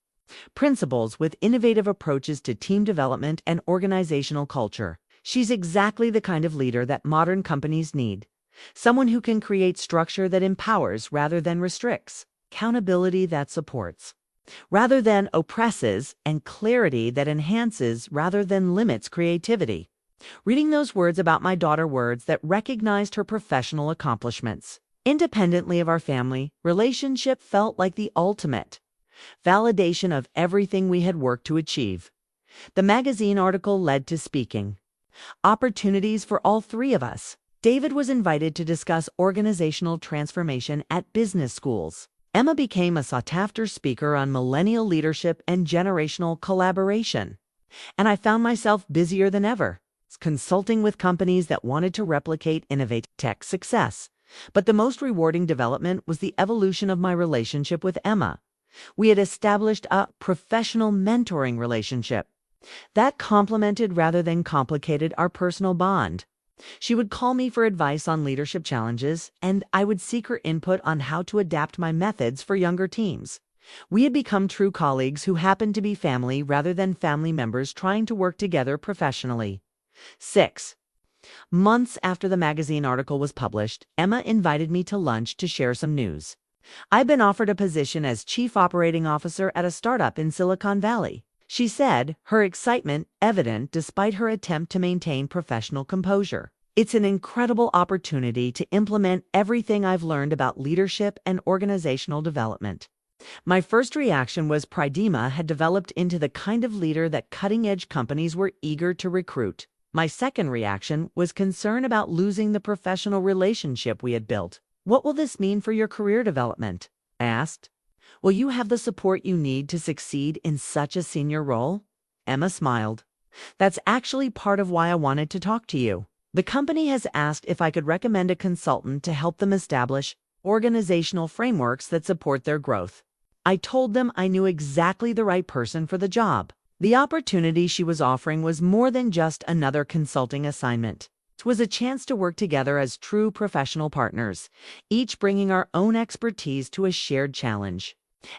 principles with innovative approaches to team development and organizational culture. She's exactly the kind of leader that modern companies need. Someone who can create structure that empowers rather than restricts, accountability that supports rather than oppresses, and clarity that enhances rather than limits creativity. Reading those words about my daughter, words that recognized her professional accomplishments independently of our family relationship, felt like the ultimate validation of everything we had worked to achieve. The magazine article led to speaking opportunities for all three of us. David was invited to discuss organizational transformation at business schools. Emma became a sought-after speaker on millennial leadership and generational collaboration. And I found myself busier than ever, consulting with companies that wanted to replicate Innovate Tech's success. But the most rewarding development was the evolution of my relationship with Emma. We had established a professional mentoring relationship that complemented rather than complicated our personal bond. She would call me for advice on leadership challenges, and I would seek her input on how to adapt my methods for younger teams. We had become true colleagues who happened to be family rather than family members trying to work together professionally. 6 months after the magazine article was published, Emma invited me to lunch to share some news. I've been offered a position as Chief Operating Officer at a startup in Silicon Valley. She said, her excitement evident despite her attempt to maintain professional composure. It's an incredible opportunity to implement everything I've learned about leadership and organizational development. My first reaction was Emma had developed into the kind of leader that cutting-edge companies were eager to recruit. My second reaction was concern about losing the professional relationship we had built. What will this mean for your career development? I asked. Will you have the support you need to succeed in such a senior role? Emma smiled. That's actually part of why I wanted to talk to you. The company has asked if I could recommend a consultant to help them establish organizational frameworks that support their growth. I told them I knew exactly the right person for the job. The opportunity she was offering was more than just another consulting assignment. It was a chance to work together as true professional partners, each bringing our own expertise to a shared challenge.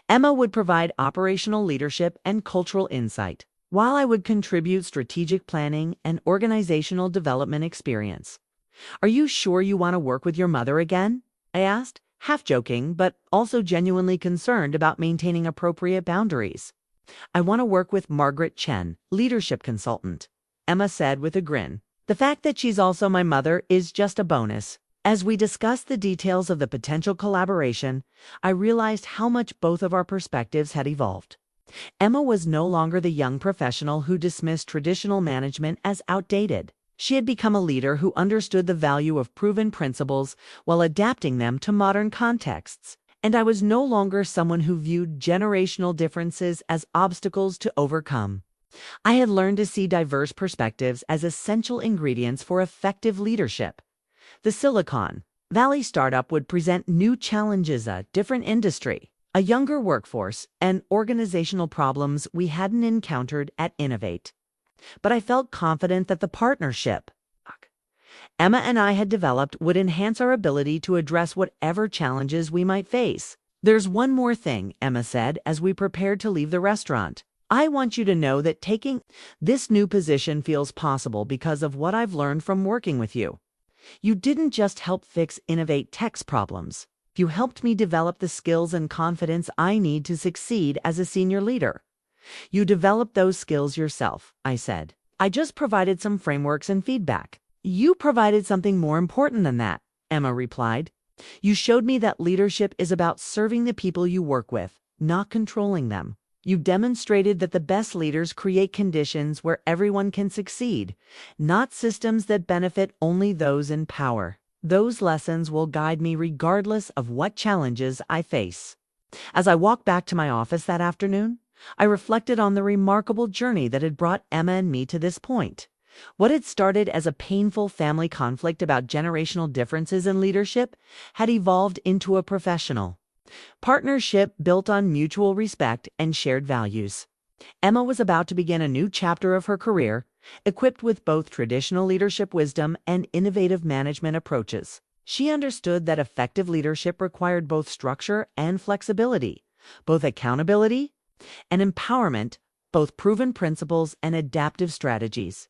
Emma would provide operational leadership and cultural insight, while I would contribute strategic planning and organizational development experience. Are you sure you want to work with your mother again? I asked, half joking but also genuinely concerned about maintaining appropriate boundaries. "I want to work with Margaret Chen, leadership consultant," Emma said with a grin. "The fact that she's also my mother is just a bonus." As we discussed the details of the potential collaboration, I realized how much both of our perspectives had evolved. Emma was no longer the young professional who dismissed traditional management as outdated. She had become a leader who understood the value of proven principles while adapting them to modern contexts. And I was no longer someone who viewed generational differences as obstacles to overcome. I had learned to see diverse perspectives as essential ingredients for effective leadership. The Silicon Valley startup would present new challenges, a different industry, a younger workforce, and organizational problems we hadn't encountered at Innovate. But I felt confident that the partnership Emma and I had developed would enhance our ability to address whatever challenges we might face. "There's one more thing," Emma said as we prepared to leave the restaurant. "I want you to know that taking this new position feels possible because of what I've learned from working with you. You didn't just help fix Innovate Tech's problems. You helped me develop the skills and confidence I need to succeed as a senior leader." "You developed those skills yourself," I said. "I just provided some frameworks and feedback." "You provided something more important than that," Emma replied. "You showed me that leadership is about serving the people you work with, not controlling them. You demonstrated that the best leaders create conditions where everyone can succeed, not systems that benefit only those in power. Those lessons will guide me regardless of what challenges I face." As I walked back to my office that afternoon, I reflected on the remarkable journey that had brought Emma and me to this point. What had started as a painful family conflict about generational differences in leadership had evolved into a professional partnership built on mutual respect and shared values. Emma was about to begin a new chapter of her career, equipped with both traditional leadership wisdom and innovative management approaches. She understood that effective leadership required both structure and flexibility, both accountability and empowerment, both proven principles and adaptive strategies.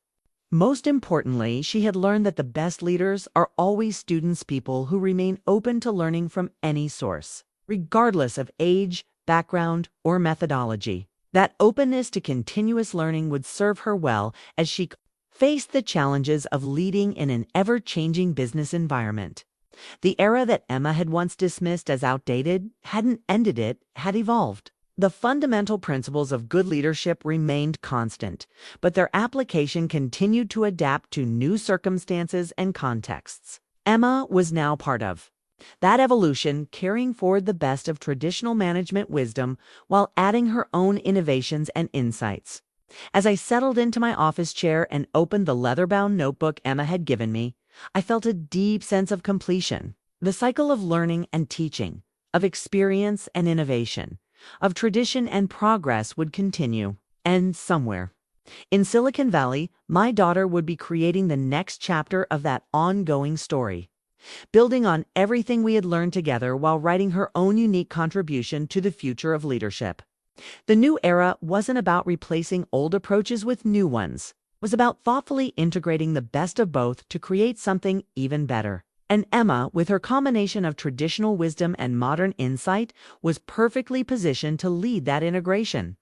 Most importantly, she had learned that the best leaders are always students, people who remain open to learning from any source, regardless of age, background, or methodology. That openness to continuous learning would serve her well as she faced the challenges of leading in an ever-changing business environment. The era that Emma had once dismissed as outdated hadn't ended, it had evolved. The fundamental principles of good leadership remained constant, but their application continued to adapt to new circumstances and contexts. Emma was now part of that evolution, carrying forward the best of traditional management wisdom while adding her own innovations and insights. As I settled into my office chair and opened the leather-bound notebook Emma had given me, I felt a deep sense of completion. The cycle of learning and teaching, of experience and innovation, of tradition and progress would continue. And somewhere in Silicon Valley, my daughter would be creating the next chapter of that ongoing story, building on everything we had learned together while writing her own unique contribution to the future of leadership. The new era wasn't about replacing old approaches with new ones. It was about thoughtfully integrating the best of both to create something even better. And Emma, with her combination of traditional wisdom and modern insight, was perfectly positioned to lead that integration.